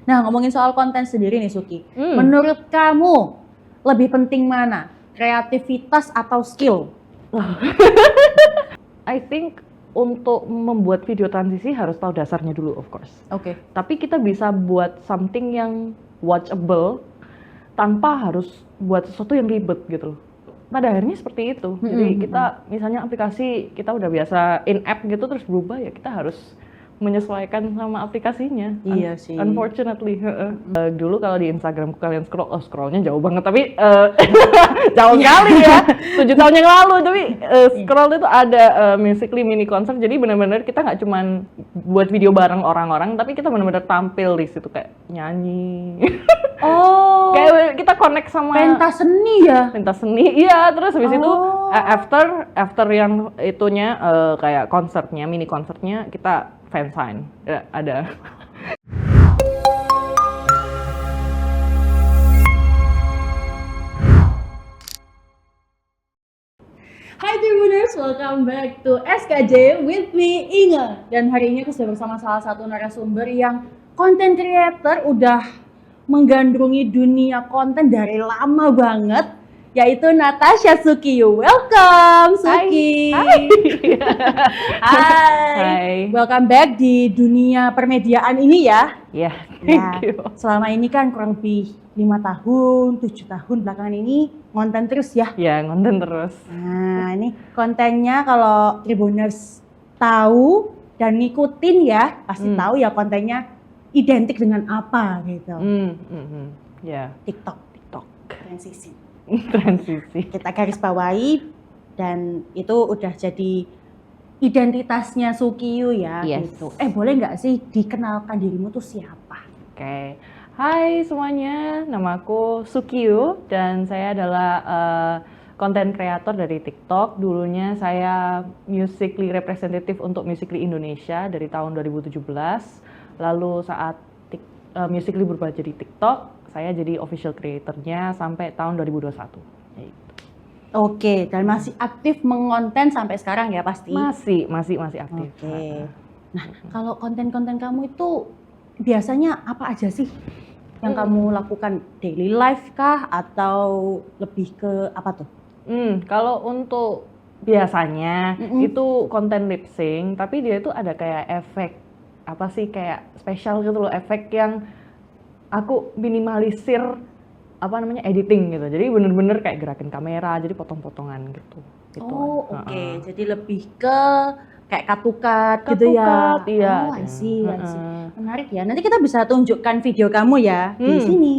Nah, ngomongin soal konten sendiri nih Suki. Menurut kamu lebih penting mana? Kreativitas atau skill? I think untuk membuat video transisi harus tahu dasarnya dulu, of course. Oke. Tapi kita bisa buat something yang watchable tanpa harus buat sesuatu yang ribet gitu loh. Pada akhirnya seperti itu. Jadi kita misalnya aplikasi kita udah biasa in-app gitu terus berubah, ya kita harus menyesuaikan sama aplikasinya. Iya sih. Unfortunately. Dulu kalau di Instagram kalian scrollnya jauh banget, tapi jauh kali ya. 7 tahun yang lalu, tapi scroll itu ada Musical.ly mini concert. Jadi benar-benar kita nggak cuman buat video bareng orang-orang, tapi kita benar-benar tampil di situ kayak nyanyi. Oh. Kayak kita connect sama Pentas seni ya? pentas seni, iya. Terus habis itu after yang itunya kayak konsernya, mini konsernya kita fansign, ya, ada. Hai Tribuners, welcome back to SKJ with me Inge. Dan hari ini aku sudah bersama salah satu narasumber yang content creator udah menggandrungi dunia konten dari lama banget, yaitu Natasha Sukiyu. Welcome Suki. Hai. Hai. Welcome back di dunia permediaan ini ya. Ya, Ya, thank you. selama ini kan kurang lebih 5 tahun, 7 tahun belakangan ini konten terus ya. Ya, konten terus. Nah, ini kontennya kalau Tribuners tahu dan ngikutin ya, pasti tahu ya kontennya identik dengan apa gitu. Ya, TikTok TikTok. transisi. Transisi. Kita garis bawahi dan itu udah jadi identitasnya Sukiyu ya. Yes. Gitu. Boleh nggak sih dikenalkan dirimu tuh siapa? Oke. Hai semuanya, namaku Sukiyu dan saya adalah content creator dari TikTok. Dulunya saya Musical.ly representative untuk Musical.ly Indonesia dari tahun 2017. Lalu saat Musical.ly berubah jadi TikTok, saya jadi official creatornya sampai tahun 2021. Gitu. Oke, dan masih aktif mengonten sampai sekarang ya pasti? Masih aktif. Oke. Nah, kalau konten-konten kamu itu biasanya apa aja sih yang kamu lakukan? Daily life kah atau lebih ke apa tuh? Kalau untuk biasanya itu konten lip sync, tapi dia itu ada kayak efek apa sih, kayak spesial gitu loh, efek yang aku minimalisir apa namanya editing gitu. Jadi bener-bener kayak gerakin kamera, jadi potong-potongan gitu. Oh, oke. Jadi lebih ke kayak cut-to-cut gitu ya. Cut-to-cut, iya. Oh, I see. Menarik ya. Nanti kita bisa tunjukkan video kamu ya di sini.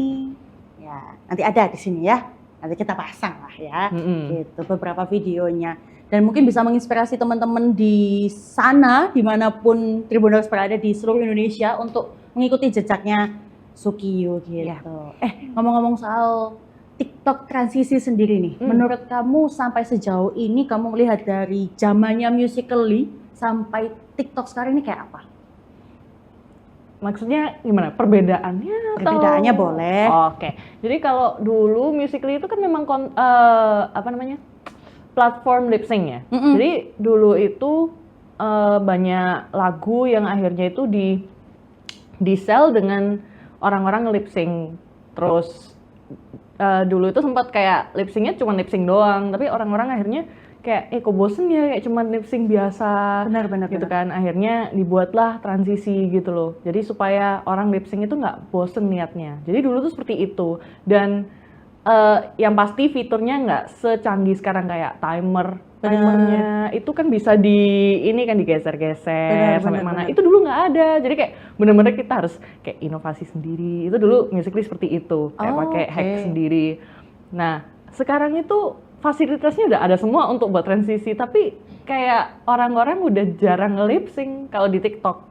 Ya, nanti ada di sini ya. Nanti kita pasang lah ya. Gitu beberapa videonya. Dan mungkin bisa menginspirasi teman-teman di sana, dimanapun Tribuners berada di seluruh Indonesia untuk mengikuti jejaknya Sukiyu gitu. Ya. Ngomong-ngomong soal TikTok transisi sendiri nih, menurut kamu sampai sejauh ini kamu melihat dari zamannya Musical.ly sampai TikTok sekarang ini kayak apa? Maksudnya gimana? Perbedaannya? Perbedaannya boleh. Oke. Jadi kalau dulu Musical.ly itu kan memang apa namanya? Platform lip sync ya. Jadi dulu itu banyak lagu yang akhirnya itu di sell dengan orang-orang lip sync. Terus dulu itu sempat kayak lip syncnya cuma lip sync doang, tapi orang-orang akhirnya kayak kok bosen ya kayak cuma lip sync biasa. Benar Gitu kan. Akhirnya dibuatlah transisi gitu loh. Jadi supaya orang lip sync itu nggak bosen niatnya. Jadi dulu tuh seperti itu. Dan yang pasti fiturnya nggak secanggih sekarang kayak timernya itu kan bisa digeser-geser sampai mana. Itu dulu nggak ada. Jadi kayak bener-bener kita harus kayak inovasi sendiri. Itu dulu Musical.ly seperti itu, kayak pakai hack sendiri. Nah, sekarang itu fasilitasnya udah ada semua untuk buat transisi, tapi kayak orang-orang udah jarang nge-lip sync kalau di TikTok.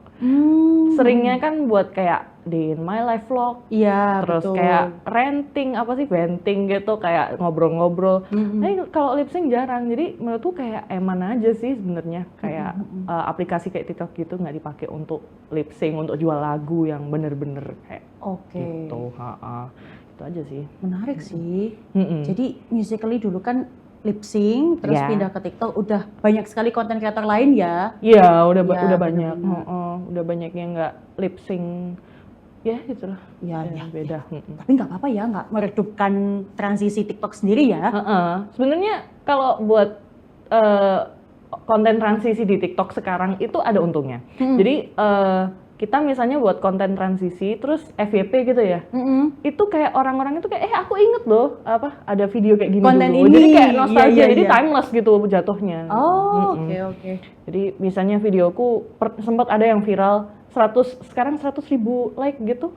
Seringnya kan buat kayak day in my life vlog, iya, terus betul. kayak ranting, apa sih, venting gitu, kayak ngobrol-ngobrol. Nah, kalau lip sync jarang, jadi menurutku kayak eman aja sih sebenarnya, kayak aplikasi kayak TikTok gitu nggak dipakai untuk lip sync, untuk jual lagu yang bener-bener kayak gitu. Itu aja sih. Menarik sih. Jadi Musical.ly dulu kan lip sync, terus pindah ke TikTok, udah banyak sekali konten kreator lain ya? Iya, udah banyak. benar-benar. Udah banyak yang nggak lip sync. ya gitulah. Iya. Beda. Tapi nggak apa-apa ya, nggak meredupkan transisi TikTok sendiri ya. Sebenarnya kalau buat konten transisi di TikTok sekarang itu ada untungnya. Jadi kita misalnya buat konten transisi terus FYP gitu ya, itu kayak orang-orang itu kayak aku inget loh ada video kayak gini konten dulu. Ini. Jadi kayak nostalgia, jadi iya. timeless gitu jatuhnya. Oke. Jadi misalnya videoku sempat ada yang viral 100 ribu like gitu.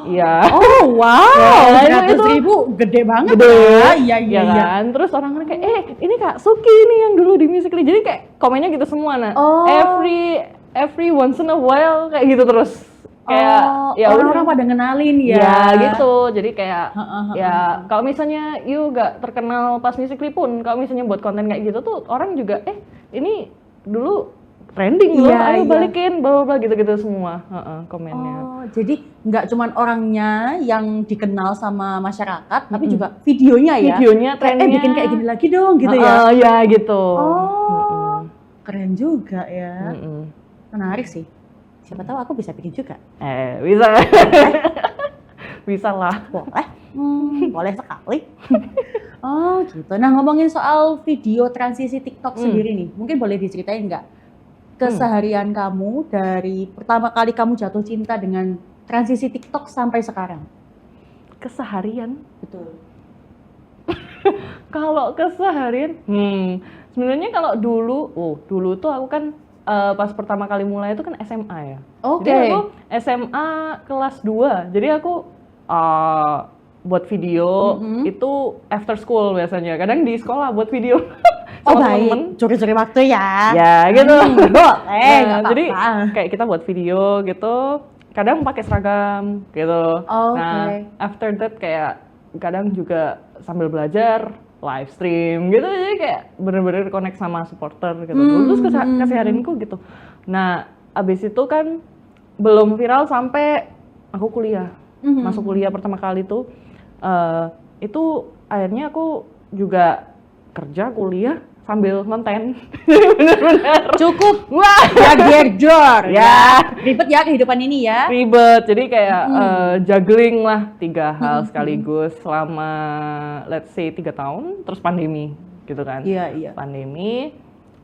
Iya. Oh wow, Ya, 100.000 gede banget. Gede. Iya. Kan? Terus orang-orang kayak ini Kak Suki nih yang dulu di Musical.ly. Jadi kayak komennya gitu semua. Nah, every once in a while kayak gitu terus. Kayak ya orang-orang pada ngenalin ya. Ya gitu. Jadi kayak ya kalau misalnya you gak terkenal pas Musical.ly pun, kalau misalnya buat konten kayak gitu tuh orang juga ini dulu trending loh, ayo balikin, bla bla gitu-gitu semua komennya. Jadi nggak cuman orangnya yang dikenal sama masyarakat, tapi juga videonya ya. Videonya, trennya. Bikin kayak gini lagi dong, gitu ya. Ya gitu. Keren juga ya. Menarik sih. Siapa tahu aku bisa bikin juga. Bisa. Bisa lah. Boleh. Boleh sekali. Oh gitu. Nah ngomongin soal video transisi TikTok sendiri nih, mungkin boleh diceritain nggak keseharian kamu dari pertama kali kamu jatuh cinta dengan transisi TikTok sampai sekarang? Keseharian? Betul. Kalau keseharian, sebenarnya kalau dulu tuh aku kan pas pertama kali mulai itu kan SMA ya. Oke. Jadi aku SMA kelas 2. Jadi aku buat video itu after school biasanya. Kadang di sekolah buat video. Baik. Curi-curi waktu ya. Ya gitu. Boleh. Jadi kayak kita buat video gitu. Kadang pakai seragam gitu. Nah, after that kayak kadang juga sambil belajar live stream gitu, jadi kayak bener-bener connect sama supporter gitu. Terus keseharianku gitu. Nah, abis itu kan belum viral sampai aku kuliah. Masuk kuliah pertama kali tuh, itu akhirnya aku juga kerja kuliah sambil konten. Bener-bener. Cukup. Wah, ya gerjor. Ya. Ribet ya kehidupan ini ya. Ribet. Jadi kayak juggling lah 3 hal sekaligus selama let's say 3 tahun, terus pandemi gitu kan. Iya. Pandemi,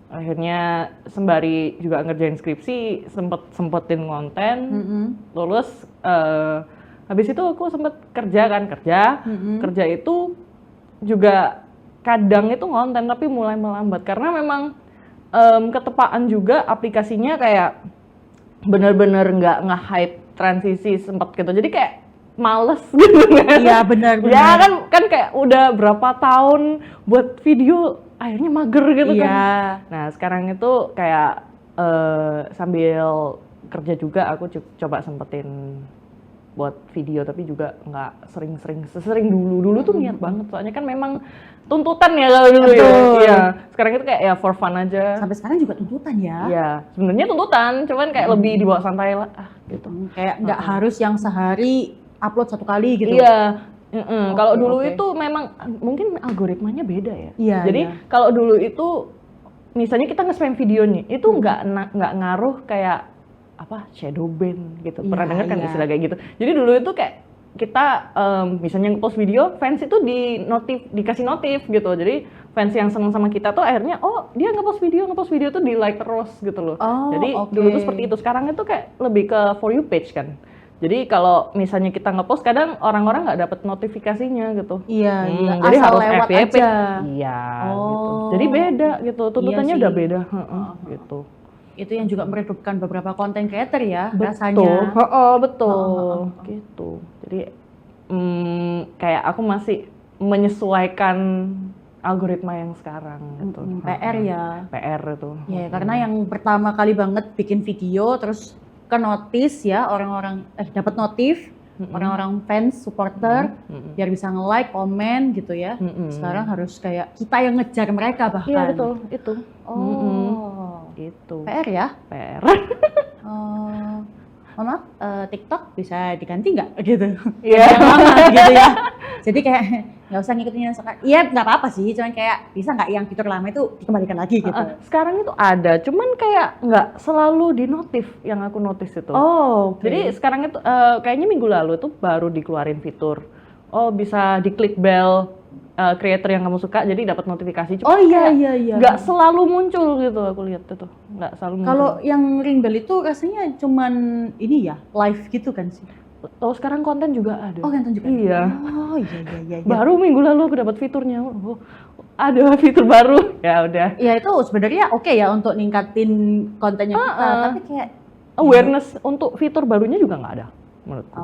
akhirnya sembari juga ngerjain skripsi, sempetin konten, lulus, habis itu aku sempet kerja. Kerja itu juga kadang itu konten tapi mulai melambat karena memang ketepaan juga aplikasinya kayak bener-bener nggak nge-hype transisi sempet gitu, jadi kayak males gitu kan. Iya benar. Ya kan kayak udah berapa tahun buat video akhirnya mager gitu kan. Nah sekarang itu kayak sambil kerja juga aku coba sempetin buat video, tapi juga nggak sesering dulu tuh niat banget, soalnya kan memang tuntutan ya kalau dulu. Iya. Sekarang itu kayak ya for fun aja. Sampai sekarang juga tuntutan ya. Iya, sebenarnya tuntutan, cuman kayak lebih dibawa santai lah gitu. Kayak nggak harus yang sehari upload 1 kali gitu. Iya. Kalau dulu itu memang mungkin algoritmanya beda ya. Iya. Jadi kalau dulu itu misalnya kita nge-spam videonya itu nggak ngaruh kayak shadow ban gitu. Pernah dengar kan istilah kayak gitu. Jadi dulu itu kayak kita misalnya nge-post video, fans itu dikasih notif gitu. Jadi fans yang seneng sama kita tuh akhirnya dia nge-post video tuh di like terus gitu loh. Jadi dulu tuh seperti itu. Sekarang itu kayak lebih ke for you page kan. Jadi kalau misalnya kita nge-post, kadang orang-orang nggak dapet notifikasinya gitu. Iya. Jadi asal harus lewat FYP. aja. Iya gitu. Jadi beda gitu. Tuntutannya udah beda. Gitu. Itu yang juga meredupkan beberapa content creator ya, rasanya. Betul. Betul. Gitu. Jadi kayak aku masih menyesuaikan algoritma yang sekarang gitu. PR ya. PR itu. Ya, karena yang pertama kali banget bikin video terus ke notice ya, orang-orang dapat notif, orang-orang fans, supporter biar bisa nge-like, komen gitu ya. Sekarang harus kayak kita yang ngejar mereka bahkan. Iya betul, itu. Gitu. PR ya? PR. Mama, TikTok bisa diganti nggak gitu? Iya. Gitu ya. Jadi kayak nggak usah ngikutin yang sekarang. Iya nggak apa-apa sih, cuman kayak bisa nggak yang fitur lama itu dikembalikan lagi gitu. Sekarang itu ada, cuman kayak nggak selalu di notif yang aku notice itu. Oh, okay. Jadi sekarang itu kayaknya minggu lalu itu baru dikeluarin fitur. Oh bisa diklik bell creator yang kamu suka, jadi dapat notifikasi. Cuma iya. Nggak selalu muncul gitu, aku lihat itu. Nggak selalu muncul. Kalau yang ring bell itu rasanya cuman ini ya, live gitu kan sih? Oh sekarang konten juga ada. Oh konten juga? Iya. Oh iya. Baru minggu lalu aku dapat fiturnya. Oh, ada fitur baru. Ya udah. Ya itu sebenarnya oke ya untuk ningkatin kontennya kita, tapi kayak awareness untuk fitur barunya juga nggak ada menurutku.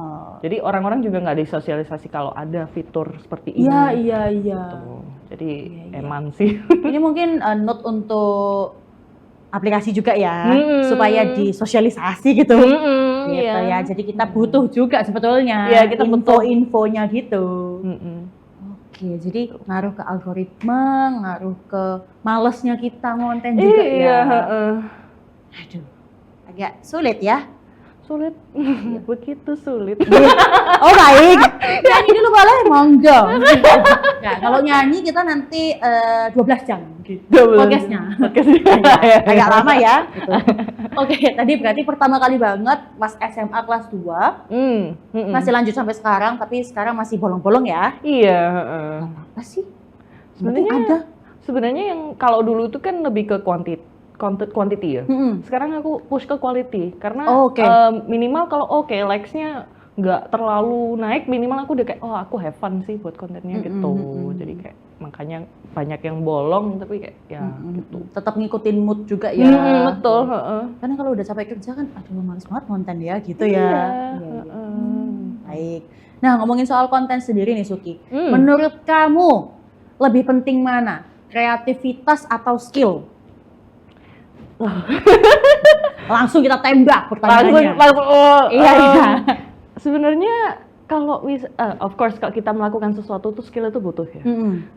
Jadi orang-orang juga nggak disosialisasi kalau ada fitur seperti ini. Iya. Gitu. Jadi eman sih. Ini mungkin note untuk aplikasi juga ya, supaya disosialisasi gitu. Gitu ya. Jadi kita butuh juga sebetulnya kita info-infonya gitu. Oke, jadi ngaruh ke algoritma, ngaruh ke malesnya kita ngonten juga ya. Aduh, agak sulit ya. Sulit, begitu sulit. Oh baik, nyanyi dulu boleh, monggo. Nah, kalau nyanyi kita nanti 12 jam podcastnya. Agak lama ya. Gitu. Oke, tadi berarti pertama kali banget pas SMA kelas 2. Masih lanjut sampai sekarang, tapi sekarang masih bolong-bolong ya. Iya. Apa sih? Sebenarnya yang kalau dulu itu kan lebih ke quantity ya. Sekarang aku push ke quality karena minimal kalau likes-nya nggak terlalu naik, minimal aku udah kayak aku have fun sih buat kontennya gitu. Jadi kayak makanya banyak yang bolong tapi kayak gitu. Tetap ngikutin mood juga ya. Betul. Karena kalau udah capek kerja kan aduh males banget konten ya gitu ya. Baik. Nah, ngomongin soal konten sendiri nih Suki. Menurut kamu lebih penting mana? Kreativitas atau skill? Langsung kita tembak pertanyaannya. Iya. Sebenarnya kalau of course kalau kita melakukan sesuatu tuh skill itu butuh ya.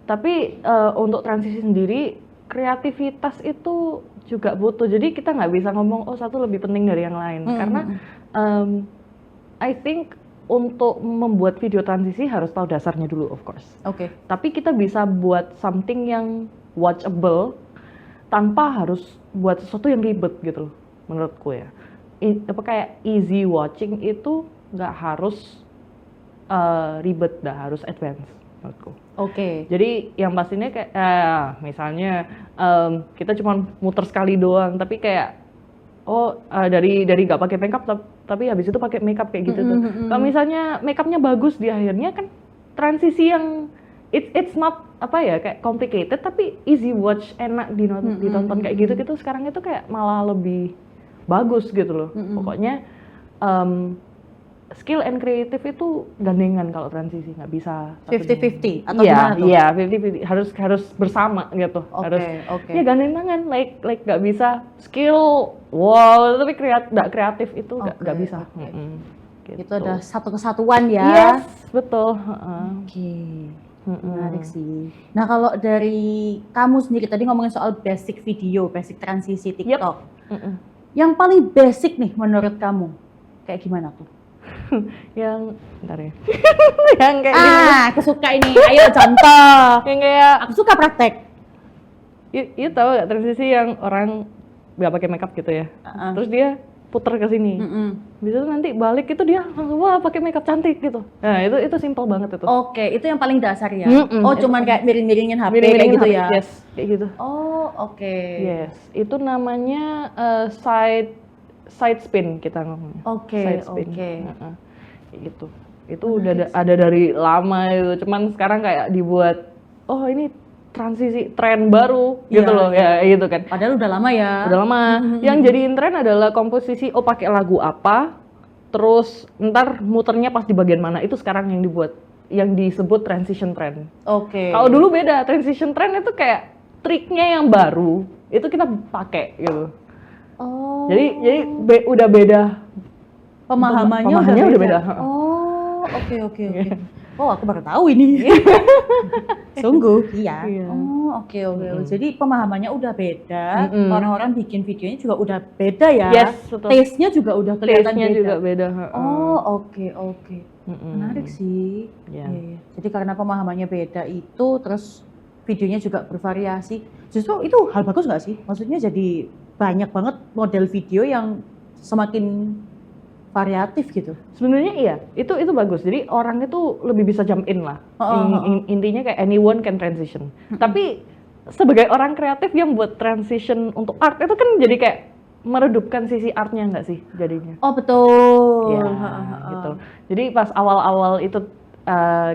Tapi untuk transisi sendiri kreativitas itu juga butuh. Jadi kita nggak bisa ngomong satu lebih penting dari yang lain karena I think untuk membuat video transisi harus tahu dasarnya dulu of course. Tapi kita bisa buat something yang watchable tanpa harus buat sesuatu yang ribet gitu loh, menurutku ya. Kayak easy watching itu nggak harus ribet, nggak harus advance menurutku. Jadi yang pastinya kayak misalnya kita cuma muter sekali doang, tapi kayak dari nggak pakai makeup tapi habis itu pakai makeup kayak gitu tuh. Kalau misalnya makeupnya bagus di akhirnya kan transisi yang it's not kayak complicated tapi easy watch, enak ditonton kayak gitu sekarang itu kayak malah lebih bagus gitu loh. Pokoknya skill and creative itu gandengan kalau transisi, nggak bisa 50-50 atau gimana tuh? Iya 50-50 harus bersama gitu. Harus ya gandeng tangan, like nggak bisa skill tapi nggak kreatif itu nggak bisa. Gitu. Itu ada satu kesatuan ya. Yes, betul. Menarik sih. Nah kalau dari kamu sendiri tadi ngomongin soal basic video, basic transisi TikTok. Yang paling basic nih menurut kamu kayak gimana tuh? Yang bentar ya. Yang kayak aku suka ini. Ayo contoh. Yang kayak aku suka praktek. You tahu gak transisi yang orang nggak pakai makeup gitu ya? Terus dia puter ke sini. Bisa tuh nanti balik itu dia langsung pakai makeup cantik gitu. Nah, itu simple banget itu. Itu yang paling dasar ya. Cuman kayak miring-miringin HP kayak gitu ya. Yes, kayak gitu. Yes, itu namanya side spin kita ngomongnya. Side spin. Kayak gitu. Itu udah ada dari lama itu. Cuman sekarang kayak dibuat ini transisi tren baru gitu loh ya gitu kan. Padahal udah lama ya. Udah lama. Yang jadiin tren adalah komposisi pakai lagu apa, terus ntar muternya pas di bagian mana, itu sekarang yang disebut transition trend. Kalau dulu beda, transition trend itu kayak triknya yang baru itu kita pakai gitu. Jadi udah beda. Pemahamannya udah beda. Oke. Oh, aku baru tahu ini. Sungguh, iya. Iya. Oh, oke. Jadi pemahamannya udah beda, orang-orang bikin videonya juga udah beda ya. Yes, betul. Taste-nya juga udah kelihatan Taste-nya beda. juga beda. Oh, oke. Menarik sih. Iya. Iya. Jadi karena pemahamannya beda itu, terus videonya juga bervariasi. Justru itu hal bagus nggak sih? Maksudnya jadi banyak banget model video yang semakin variatif gitu. Sebenarnya iya, itu bagus. Jadi orang itu lebih bisa jump in lah. Intinya kayak anyone can transition. Tapi sebagai orang kreatif yang buat transition untuk art itu kan jadi kayak meredupkan sisi artnya nggak sih jadinya? Oh betul. Ya, gitu. Jadi pas awal-awal itu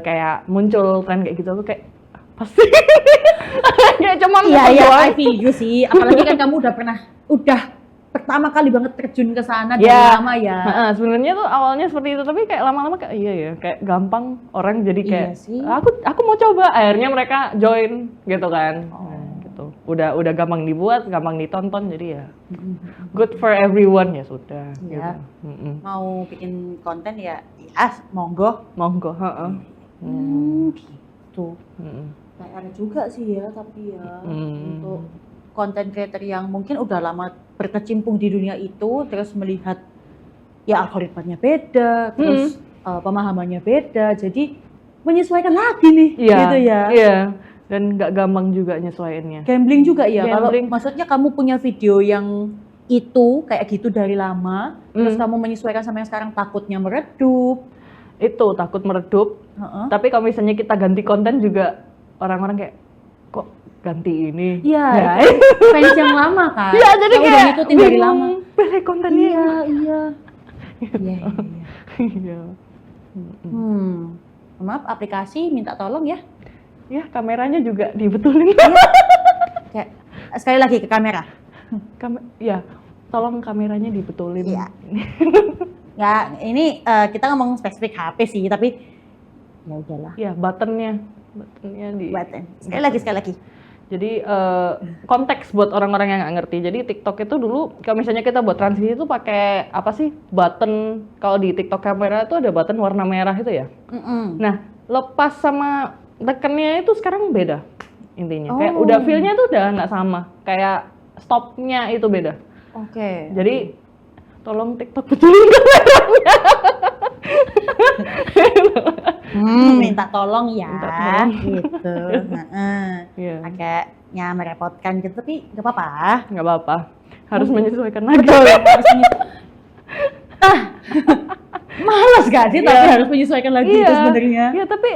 kayak muncul tren kayak gitu, aku kayak pasti kayak cuman Iya, I feel you sih. Apalagi kan kamu udah pertama kali banget terjun ke sana dari lama ya. Sebenarnya tuh awalnya seperti itu, tapi kayak lama-lama kayak iya ya, kayak gampang orang jadi kayak aku mau coba, akhirnya mereka join gitu kan. Gitu. Udah gampang dibuat, gampang ditonton, jadi ya good for everyone ya sudah. Iya. Gitu. Mau bikin konten ya monggo. Gitu. PR juga sih ya, tapi ya untuk konten creator yang mungkin udah lama berkecimpung di dunia itu, terus melihat ya algoritmanya beda, terus pemahamannya beda, jadi menyesuaikan lagi nih, gitu ya. Iya, dan nggak gampang juga nyesuaiinnya. Gambling juga ya, kalau maksudnya kamu punya video yang itu kayak gitu dari lama, terus kamu menyesuaikan sama yang sekarang, takutnya meredup. Itu takut meredup, tapi kalau misalnya kita ganti konten juga orang-orang kayak kok ganti ini. Iya, fans yang lama kan. Iya, jadi kayak udah ngikutin dari lama. Pilih kontennya. Iya. Maaf, aplikasi minta tolong ya. Ya, kameranya juga dibetulin. Kayak sekali lagi ke kamera. Ya, tolong kameranya dibetulin. Iya. Ya, ini kita ngomong spesifik HP sih, tapi ya udahlah. Ya, buttonnya di. Button. Sekali lagi. Jadi konteks buat orang-orang yang nggak ngerti. Jadi TikTok itu dulu kalau misalnya kita buat transisi itu pakai apa sih? Button. Kalau di TikTok kamera itu ada button warna merah itu ya. Nah, lepas sama tekennya itu sekarang beda intinya. Kayak udah feel-nya tuh udah nggak sama. Kayak stop-nya itu beda. Oke. Jadi tolong TikTok betulin kameranya. Minta tolong ya, gitu. Agaknya merepotkan gitu, tapi nggak apa-apa. Nggak apa-apa. Harus menyesuaikan lagi. Betul, harus Males gak sih, tapi harus menyesuaikan lagi itu sebenarnya. Iya, tapi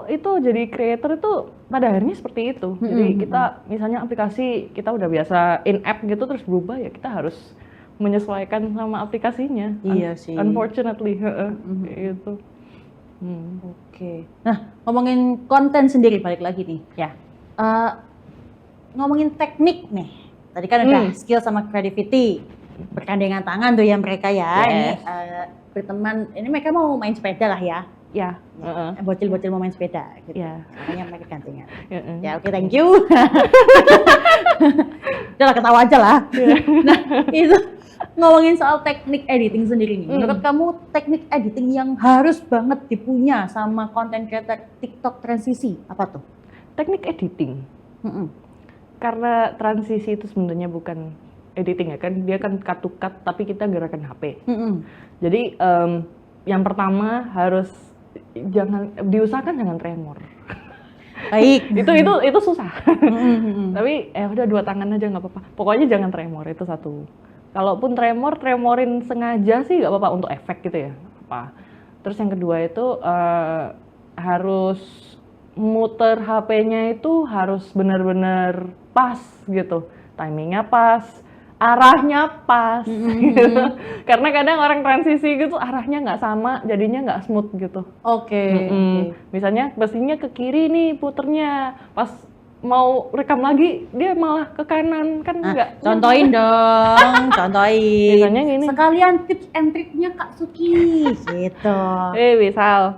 itu jadi creator itu pada akhirnya seperti itu. Jadi kita misalnya aplikasi kita udah biasa in-app gitu terus berubah ya kita harus menyesuaikan sama aplikasinya. Iya sih. Unfortunately, gitu. Oke. Nah, ngomongin konten sendiri balik lagi nih. Ya. Ngomongin teknik nih. Tadi kan udah skill sama creativity. Bergandengan tangan tuh ya mereka ya. Yes. Ini berteman. Ini mereka mau main sepeda lah ya. Ya. Bocil-bocil mau main sepeda gitu. Ya. Makanya mereka gantengan. Ya oke, thank you. Udah lah, ketawa aja lah. Nah, itu ngomongin soal teknik editing sendiri nih. Menurut kamu teknik editing yang harus banget dipunya sama content creator TikTok transisi apa tuh? Teknik editing. Karena transisi itu sebenarnya bukan editing ya kan, dia kan cut to cut tapi kita gerakan HP. Jadi yang pertama harus diusahakan jangan tremor. Baik. itu susah. Tapi udah 2 tangan aja nggak apa-apa. Pokoknya jangan tremor, itu satu. Kalaupun tremorin sengaja sih nggak apa-apa untuk efek gitu ya. Terus yang kedua itu harus muter HP-nya itu harus benar-benar pas gitu, timingnya pas, arahnya pas. Gitu. Karena kadang orang transisi gitu arahnya nggak sama, jadinya nggak smooth gitu. Oke. Misalnya mestinya ke kiri nih puternya, pas mau rekam lagi dia malah ke kanan kan nggak. Contohin dong, contohin. Misalnya gini. Sekalian tips and triknya Kak Suki, gitu. Misal,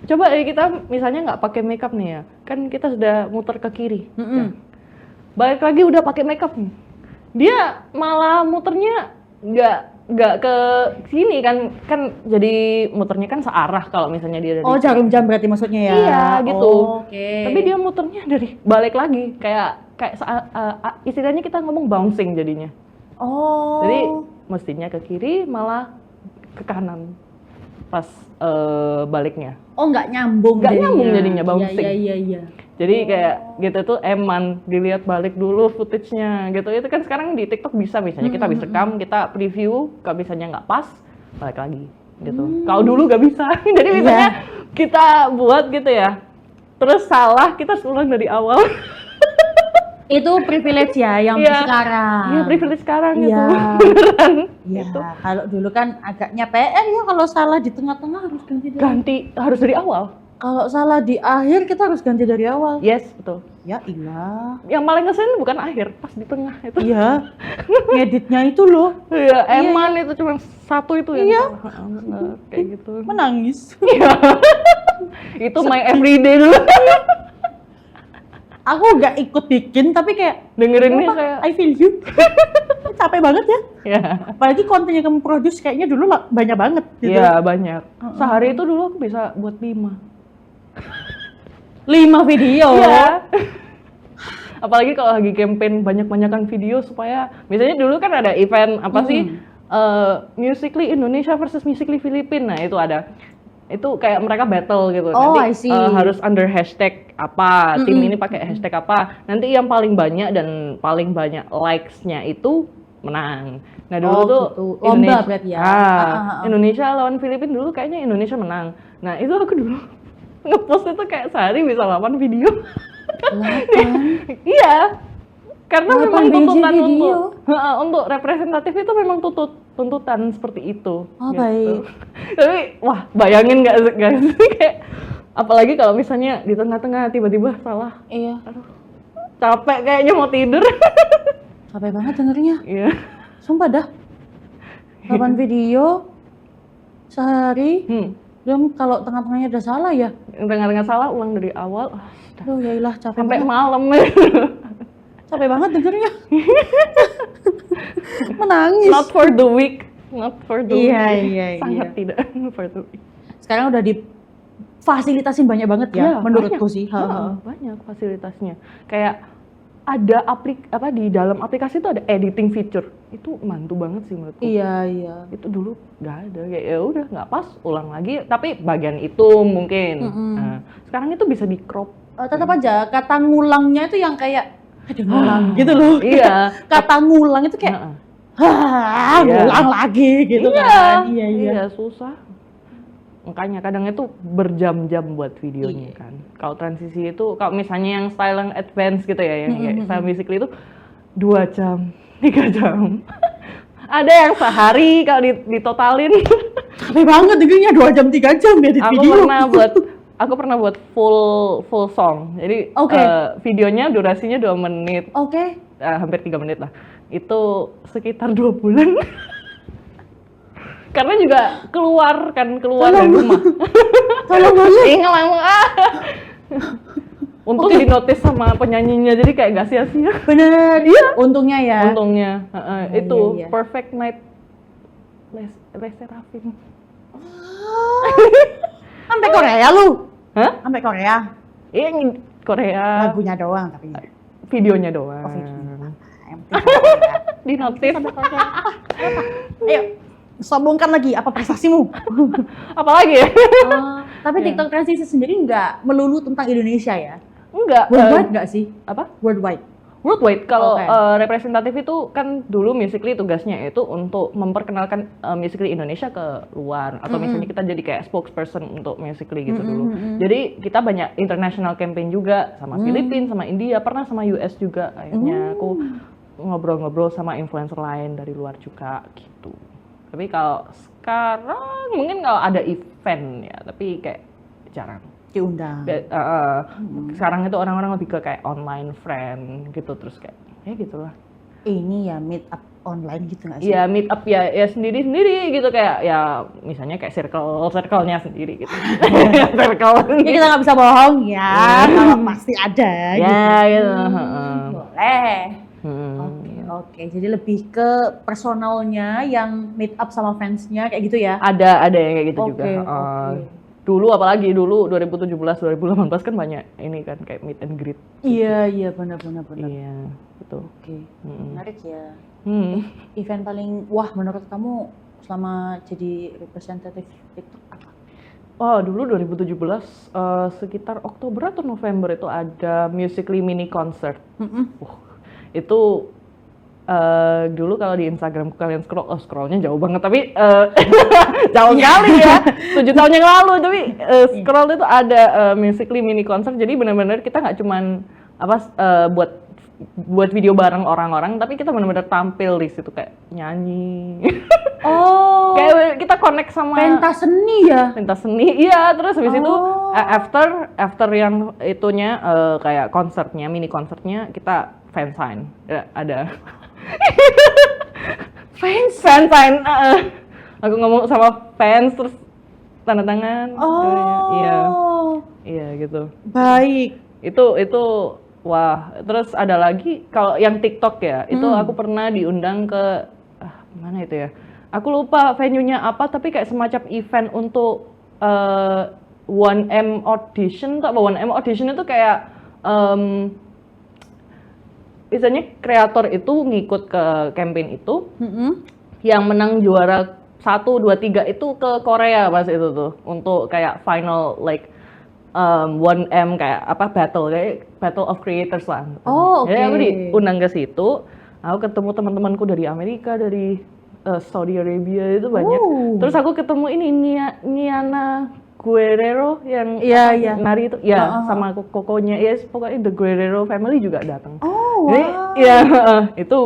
coba kita misalnya nggak pakai makeup nih ya, kan kita sudah muter ke kiri. Balik lagi udah pakai makeup nih, dia malah muternya nggak nggak ke sini kan jadi muternya kan searah kalau misalnya dia dari jarum jam berarti maksudnya ya? Iya gitu. Oke. Tapi dia muternya dari balik lagi kayak istilahnya kita ngomong bouncing jadinya. Jadi mestinya ke kiri malah ke kanan pas baliknya. Nggak nyambung jadinya bouncing. Iya. Jadi kayak gitu tuh eman dilihat balik dulu footage-nya gitu. Itu kan sekarang di TikTok bisa misalnya kita bisa rekam, kita preview, kalau misalnya nggak pas balik lagi gitu. Kalau dulu nggak bisa. Jadi misalnya kita buat gitu ya. Terus salah, kita ulang dari awal. Itu privilege ya yang sekarang. Iya, privilege sekarang gitu. Beneran. Iya, kalau dulu kan agaknya PR ya kalau salah di tengah-tengah harus harus dari awal. Kalau salah di akhir kita harus ganti dari awal. Yes, betul. Ya ilah. Yang paling ngeselin bukan akhir, pas di tengah itu. Iya. Ngeditnya itu loh. Iya, eman itu cuma satu itu yang salah. Kayak gitu. Menangis. Iya. Itu my everyday dulu. Aku nggak ikut bikin tapi kayak dengerinnya kayak I feel you. Capek banget ya. Iya. Apalagi konten yang kamu produce kayaknya dulu banyak banget gitu. Iya, banyak. Sehari itu dulu aku bisa buat 5 video. Iya. Apalagi kalau lagi campaign banyak-banyakan video supaya misalnya dulu kan ada event apa sih Musical.ly Indonesia versus Musical.ly Filipina. Nah, itu ada. Itu kayak mereka battle gitu. Nanti harus under hashtag apa, tim ini pakai hashtag apa. Nanti yang paling banyak dan paling banyak likes-nya itu menang. Nah dulu tuh gitu. Lomba berarti ya. Indonesia lawan Filipina dulu kayaknya Indonesia menang. Nah itu aku dulu ngepost itu kayak sehari bisa 8 video. 8? Iya. Karena memang tuntutan video. untuk representatif itu memang tuntutan seperti itu. Gitu. Baik. Tapi wah bayangin nggak sih kayak apalagi kalau misalnya di tengah-tengah tiba-tiba salah. Iya. Aduh, capek kayaknya mau tidur. Capek banget dengernya. Iya. Sumpah dah. 8 video sehari. Dan kalau tengah-tengahnya udah salah ya. Tengah-tengah salah ulang dari awal. Aduh yailah capek sampai banget. Malam. Capek banget dengernya. Menangis. Not for the week. Not for the week. Iya. Sangat tidak for the week. Sekarang udah difasilitasin banyak banget ya, menurutku sih. Banyak fasilitasnya. Kayak ada di dalam aplikasi itu ada editing feature. Itu mantu banget sih menurutku. Iya. Itu dulu nggak ada. Kayak ya udah nggak pas, ulang lagi. Tapi bagian itu mungkin. Nah, sekarang itu bisa di crop. Tetap aja kata ngulangnya itu yang kayak ada ngulang gitu loh. Iya. Kata ngulang itu kayak ngulang lagi gitu kan. Iya. Susah. Makanya kadang itu berjam-jam buat videonya kan. Kalau transisi itu, kalau misalnya yang style yang advance gitu ya, yang kayak style Musical.ly itu 2 jam, 3 jam. Ada yang sehari kalau ditotalin. Capek banget dengernya 2 jam 3 jam edit video. Aku pernah buat full song. Jadi videonya durasinya 2 menit. Hampir 3 menit lah. Itu sekitar 2 bulan. Karena juga keluar dari rumah. Tolong banget. Untung di notice sama penyanyinya, jadi kayak gak sia-sia. Bener, iya. Untungnya ya. Itu Perfect Night Les Serafim. Sampai Korea lu? Hah? Sampai Korea? Iya, Korea. Lagunya doang tapi. Videonya doang. Di notice. Ayo. Sombongkan lagi apa prestasimu? Apalagi ya? Tapi TikTok transisi sendiri nggak melulu tentang Indonesia ya? Enggak. Worldwide nggak sih? Apa? Worldwide. Kalau representatif itu kan dulu Musical.ly tugasnya itu untuk memperkenalkan Musical.ly Indonesia ke luar atau misalnya kita jadi kayak spokesperson untuk Musical.ly gitu dulu. Jadi kita banyak international campaign juga sama Filipina, sama India, pernah sama US juga. Akhirnya aku ngobrol-ngobrol sama influencer lain dari luar juga gitu. Tapi kalau sekarang mungkin kalau ada event ya, tapi kayak jarang diundang. Sekarang itu orang-orang lebih ke kayak online friend gitu, terus kayak ya gitulah. Ini ya meet up online gitu nggak sih? Iya meet up ya sendiri-sendiri gitu, kayak ya misalnya kayak circle-nya sendiri gitu. Circle. Ya kita nggak bisa bohong ya, kalau pasti ada. Ya gitu. Boleh. Oke, jadi lebih ke personalnya yang meet up sama fansnya kayak gitu ya? Ada yang kayak gitu juga. Oke. Dulu apalagi dulu 2017 2018 kan banyak ini kan kayak meet and greet. Iya benar. Iya, betul. Oke. Menarik ya. Event paling wah menurut kamu selama jadi representatif TikTok apa? Oh, dulu 2017 sekitar Oktober atau November itu ada Musical.ly mini concert. Itu dulu kalau di Instagram kalian scrollnya jauh banget, tapi jauh kali ya, 7 tahun yang lalu, tapi scroll itu ada Musical.ly mini concert, jadi benar-benar kita nggak cuman buat video bareng orang-orang, tapi kita benar-benar tampil di situ kayak nyanyi. Oh, kayak kita connect sama pentas seni ya? Pentas seni, iya. Terus habis itu after yang itunya kayak konsernya, mini konsernya kita fansign. Ya, ada fansign. Aku ngomong sama fans terus tanda tangan. Iya gitu. Baik. Itu wah. Terus ada lagi kalau yang TikTok ya, itu aku pernah diundang ke mana itu ya? Aku lupa venue-nya apa, tapi kayak semacam event untuk 1M audition. Tau apa 1M audition itu kayak misalnya kreator itu ngikut ke campaign itu, yang menang juara 1, 2, 3 itu ke Korea pas itu tuh, untuk kayak final like 1M kayak apa battle of creators lah. Jadi aku diundang ke situ, aku ketemu teman-temanku dari Amerika, dari Saudi Arabia itu banyak. Terus aku ketemu ini Niana Guerrero yang nari itu, sama kokonya, pokoknya The Guerrero family juga datang. Jadi itu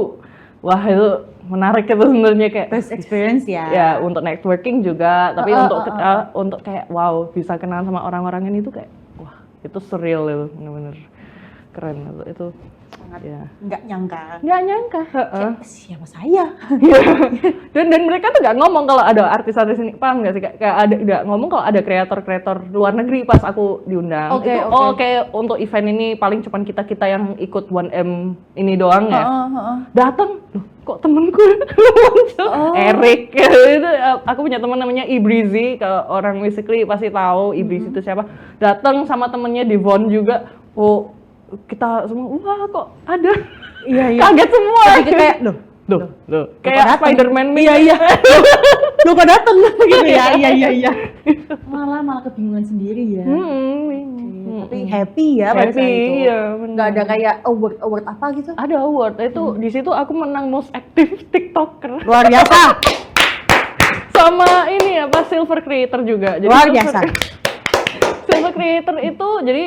menarik itu sebenarnya kayak best experience ya. Ya untuk networking juga, tapi untuk kayak wow bisa kenal sama orang-orang ini tuh kayak wah itu surreal itu, bener-bener keren itu. Sangat ya. Nggak nyangka. Siapa saya? dan mereka tuh nggak ngomong kalau ada artis-artis ini, paham nggak sih? Kayak nggak ngomong kalau ada kreator luar negeri pas aku diundang. Kayak untuk event ini paling cuman kita yang ikut 1M ini doang ya. Datang, loh kok temenku muncul? Eric itu aku punya teman namanya Ibrizi, kalau orang Musical.ly pasti tahu Ibrizi itu siapa. Datang sama temennya Devon juga. Kita semua wah kok ada, kaget semua. Kayak loh, kayak Spider-Man. Lo kok dateng gitu ya? Iya. Malah kebingungan sendiri ya. Tapi happy ya pada saat itu. Nggak ada kayak award apa gitu? Ada award itu di situ aku menang most active TikToker. Luar biasa. Sama ini apa silver creator juga. Jadi luar biasa. Silver creator itu jadi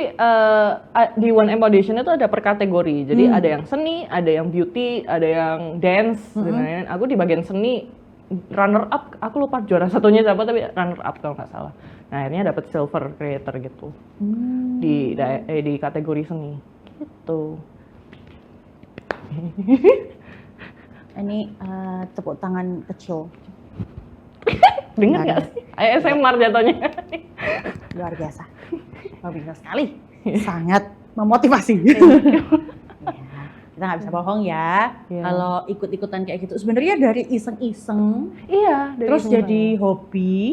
di 1M audition itu ada per kategori. Jadi ada yang seni, ada yang beauty, ada yang dance. Dan aku di bagian seni runner up. Aku lupa juara satunya siapa, tapi runner up kalau nggak salah. Nah akhirnya dapat silver creator gitu di kategori seni gitu. Ini tepuk tangan kecil. Dengar nggak sih? ASMR jatuhnya. Luar biasa. Luar biasa sekali. Sangat memotivasi. Kita nggak bisa bohong ya. Kalau ikut-ikutan kayak gitu. Sebenarnya dari iseng-iseng. Iya. Terus jadi hobi.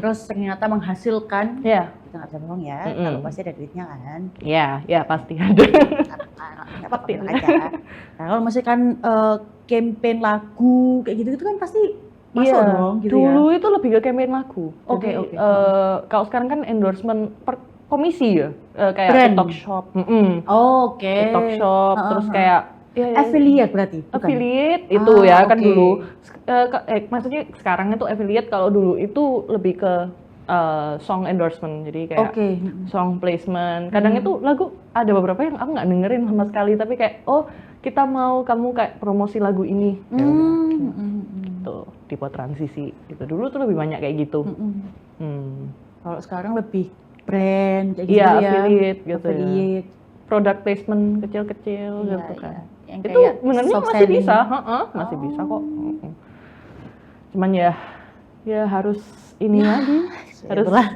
Terus ternyata menghasilkan. Kita nggak bisa bohong ya. Kalau pasti ada duitnya kan. Iya pasti ada. Nggak apa-apa aja. Nah, kalau misalkan campaign lagu kayak gitu kan pasti masuk dong gitu. Dulu itu lebih ke campaign lagu. Oke. Kalau sekarang kan endorsement per komisi ya, kayak TikTok Shop. TikTok Shop, terus kayak affiliate berarti. Affiliate itu ya kan dulu. Maksudnya sekarang itu affiliate, kalau dulu itu lebih ke song endorsement, jadi kayak song placement. Kadang itu lagu ada beberapa yang aku nggak dengerin sama sekali, tapi kayak kita mau kamu kayak promosi lagu ini. Tuh tipe transisi gitu. Dulu tuh lebih banyak kayak gitu. Kalau sekarang lebih brand kayak gitu ya. Affiliate gitu ya. Product placement kecil-kecil gitu kan. Itu sebenarnya masih bisa, masih bisa kok. Cuman ya harus ini lagi. Harus itulah.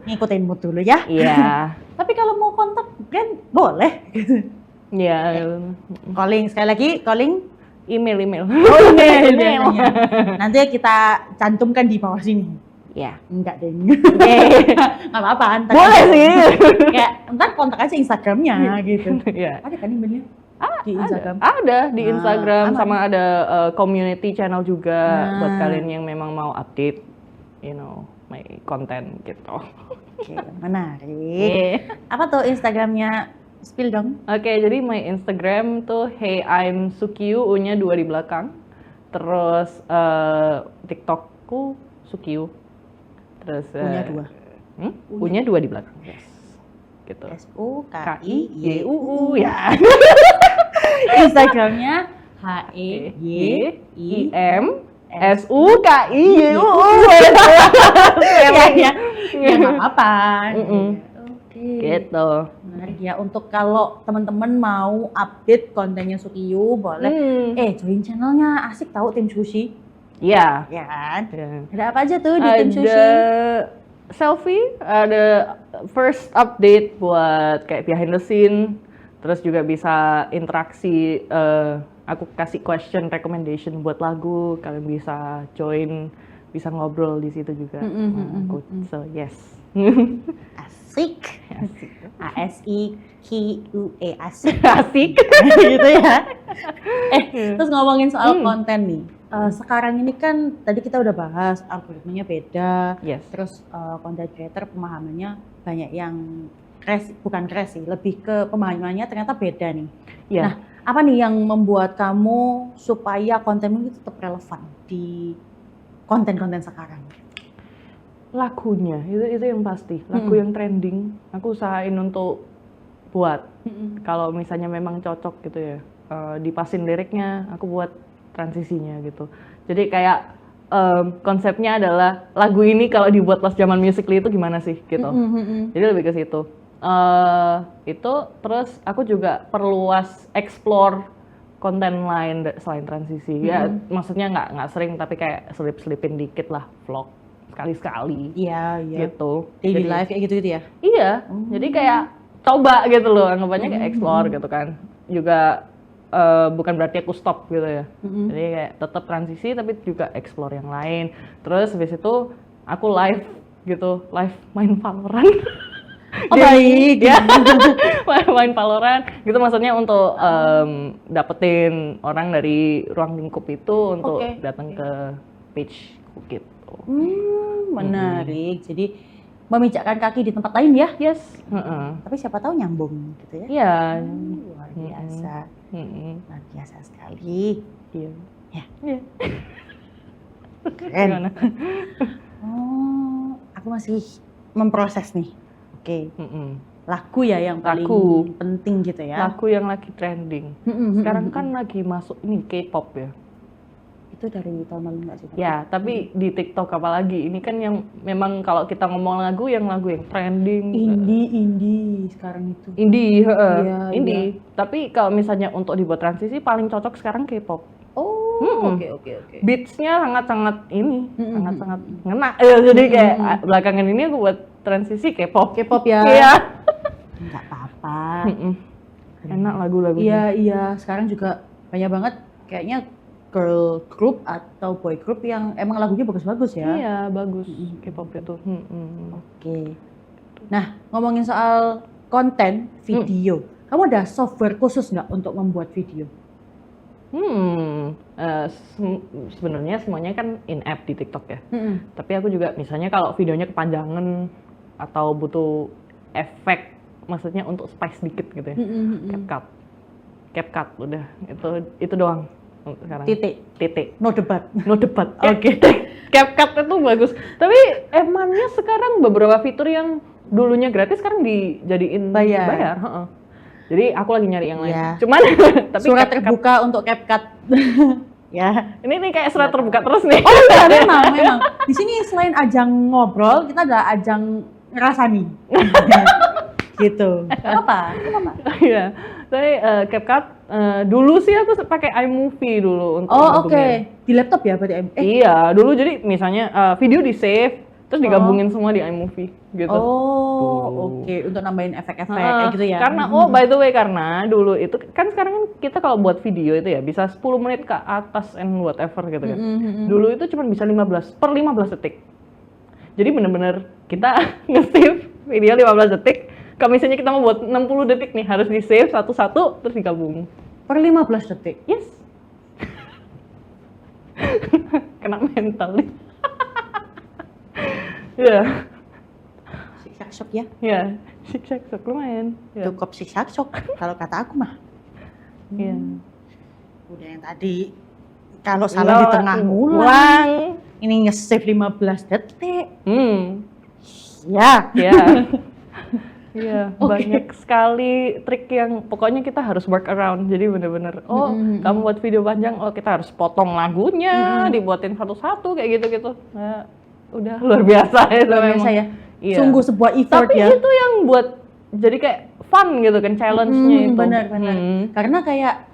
Ngikutin mood dulu ya. Iya. Tapi kalau mau kontak brand boleh gitu. Iya. Calling, sekali lagi calling. Email. Oh, email. Nanti kita cantumkan di bawah sini. Ya. Enggak deh. Nggak apa-apa. Boleh sih. Kayak ntar kontak aja Instagramnya gitu. Iya. Ada kan emailnya? Di Instagram? Ada di Instagram, aman. sama ada community channel juga buat kalian yang memang mau update, my content gitu. Oke, menarik. Apa tuh Instagramnya? Spill dong. Oke, jadi my Instagram tuh Hey I'm Sukiyu, U-nya 2 di belakang. Terus TikTokku Sukiyu. Terus U-nya 2. U-nya 2 di belakang. Yes. Gitu. SUKIYUU ya. Instagramnya HEYIM SUKIYUU. Ya nggak apa-apa. Oke. Gitu. Menarik ya, untuk kalau teman-teman mau update kontennya Sukiyu boleh join channelnya, asik tahu Tim Sushi. Iya. Ya kan? Yeah. Ada apa aja tuh di Tim Sushi? Ada selfie, ada first update buat kayak behind the scene, terus juga bisa interaksi, aku kasih question recommendation buat lagu, kalian bisa join, bisa ngobrol di situ juga. So yes. Asik. ASIQUE asik. Asik. Gitu ya. Terus ngomongin soal konten nih. Sekarang ini kan tadi kita udah bahas algoritmanya beda. Yes. Terus content creator pemahamannya banyak yang bukan crash sih, lebih ke pemahamannya ternyata beda nih. Yeah. Nah, apa nih yang membuat kamu supaya kontenmu itu tetap relevan di konten-konten sekarang? Lagunya itu yang pasti, lagu yang trending aku usahain untuk buat. Kalau misalnya memang cocok gitu ya, dipasin liriknya, aku buat transisinya gitu. Jadi kayak konsepnya adalah lagu ini kalau dibuat pas zaman Musical.ly itu gimana sih gitu. Jadi lebih ke situ. Itu terus aku juga perluas explore konten lain selain transisi. Ya maksudnya nggak sering, tapi kayak selipin dikit lah, vlog sekali-sekali. Iya. Gitu. Daily life kayak gitu ya? Iya. Jadi kayak coba gitu loh, anggapannya kayak explore gitu kan. Juga bukan berarti aku stop gitu ya. Jadi kayak tetap transisi tapi juga explore yang lain. Terus habis itu aku live gitu, live main Valorant. Oh baik. Ya. Main Valorant gitu, maksudnya untuk dapetin orang dari ruang lingkup itu untuk datang ke page gitu. Menarik. Jadi memijakkan kaki di tempat lain ya? Yes. Tapi siapa tahu nyambung gitu ya? Iya. Luar biasa. Luar biasa sekali. Iya. Ya. Iya. Keren. Oh, aku masih memproses nih. Oke. Lagu ya yang paling penting gitu ya? Lagu yang lagi trending. Sekarang kan lagi masuk ini K-pop ya. Itu dari tahun lalu nggak sih? Ya, tapi di TikTok apalagi, ini kan yang memang kalau kita ngomong lagu yang trending. Indie sekarang itu. Indie, Iya. Tapi kalau misalnya untuk dibuat transisi paling cocok sekarang K-pop. Oh, oke. Beats-nya sangat-sangat sangat-sangat ngena. Jadi kayak belakangan ini aku buat transisi K-pop. K-pop ya? Iya. Nggak apa-apa. Enak lagu-lagunya. Iya. Sekarang juga banyak banget kayaknya girl group atau boy group yang emang lagunya bagus-bagus ya? Iya, bagus K-pop itu. Oke. Nah, ngomongin soal konten video, kamu ada software khusus nggak untuk membuat video? Sebenarnya semuanya kan in-app di TikTok ya. Tapi aku juga misalnya kalau videonya kepanjangan atau butuh efek, maksudnya untuk spice dikit gitu ya. CapCut udah itu doang. Sekarang. Titik. No debat. Oke. CapCut itu bagus. Tapi emangnya sekarang beberapa fitur yang dulunya gratis sekarang dijadiin bayar. Jadi aku lagi nyari yang lain. Ya. Cuman tapi surat terbuka untuk CapCut. Ya. Ini kayak surat terbuka terus nih. Oh iya, memang. Di sini selain ajang ngobrol, kita ada ajang ngerasani. Gitu. Apa? Iya. Tapi CapCut dulu sih aku pakai iMovie dulu untuk Di laptop ya berarti? Iya, dulu jadi misalnya video di save terus digabungin semua di iMovie gitu. Oke. Untuk nambahin efek-efek kayak gitu ya. Karena by the way, karena dulu itu kan sekarang kan kita kalau buat video itu ya bisa 10 menit ke atas and whatever gitu kan. Dulu itu cuma bisa 15 detik. Jadi bener-bener kita nge-save video 15 detik. Kalau misalnya kita mau buat 60 detik nih, harus di-save satu-satu terus digabung. Per 15 detik? Yes. Kena mental nih. Ya. Siksak shock ya? Ya, siksak shock lumayan. Ya. Cukup siksak shock kalau kata aku mah. Iya. Udah yang tadi kalau salah di tengah ngulang. Ini nge-save 15 detik. Ya. Ya. Iya, banyak sekali trik yang pokoknya kita harus work around. Jadi bener-bener, kamu buat video panjang, kita harus potong lagunya, dibuatin satu-satu kayak gitu-gitu. Nah, udah luar biasa ya. Luar biasa ya. Iya. Sungguh sebuah effort ya. Tapi itu yang buat jadi kayak fun gitu kan, challenge-nya itu. Benar. Karena kayak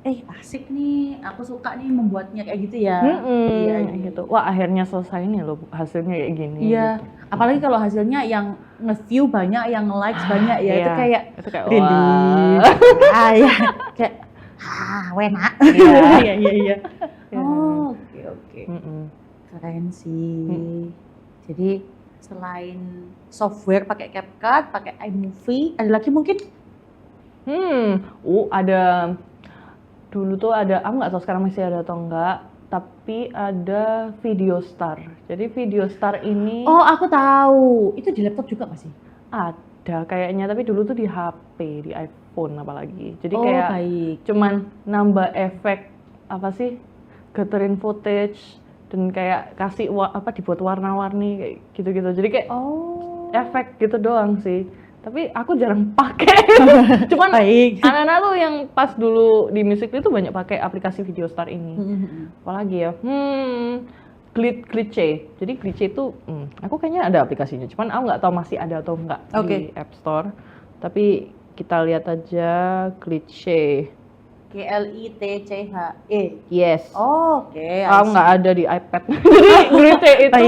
asik nih, aku suka nih membuatnya kayak gitu ya. Iya gitu. Wah, akhirnya selesai nih loh hasilnya kayak gini. Iya. Gitu. Apalagi kalau hasilnya yang nge-view banyak, yang likes banyak ya, itu kayak relief. Ya. Kayak enak. Iya. Oke. Keren sih. Jadi selain software pakai CapCut, pakai iMovie, ada lagi mungkin? Ada. Dulu tuh ada, aku nggak tahu sekarang masih ada atau enggak, tapi ada Videostar. Jadi Videostar ini... Oh, aku tahu. Itu di laptop juga nggak sih? Ada kayaknya, tapi dulu tuh di HP, di iPhone apalagi. Jadi kayak baik. Cuman nambah efek, apa sih, gathering footage, dan kayak kasih, dibuat warna-warni, kayak gitu-gitu. Jadi kayak efek gitu doang sih. Tapi aku jarang pakai. Cuman anak-anak tuh yang pas dulu di Musical.ly itu banyak pakai aplikasi Videostar ini. Apalagi ya? Glitch. Jadi Glitch itu, aku kayaknya ada aplikasinya. Cuman aku nggak tahu masih ada atau enggak di App Store. Tapi kita lihat aja Glitch. GLITCHE. Yes. Oke. Aku nggak ada di iPad. Jadi Glitch itu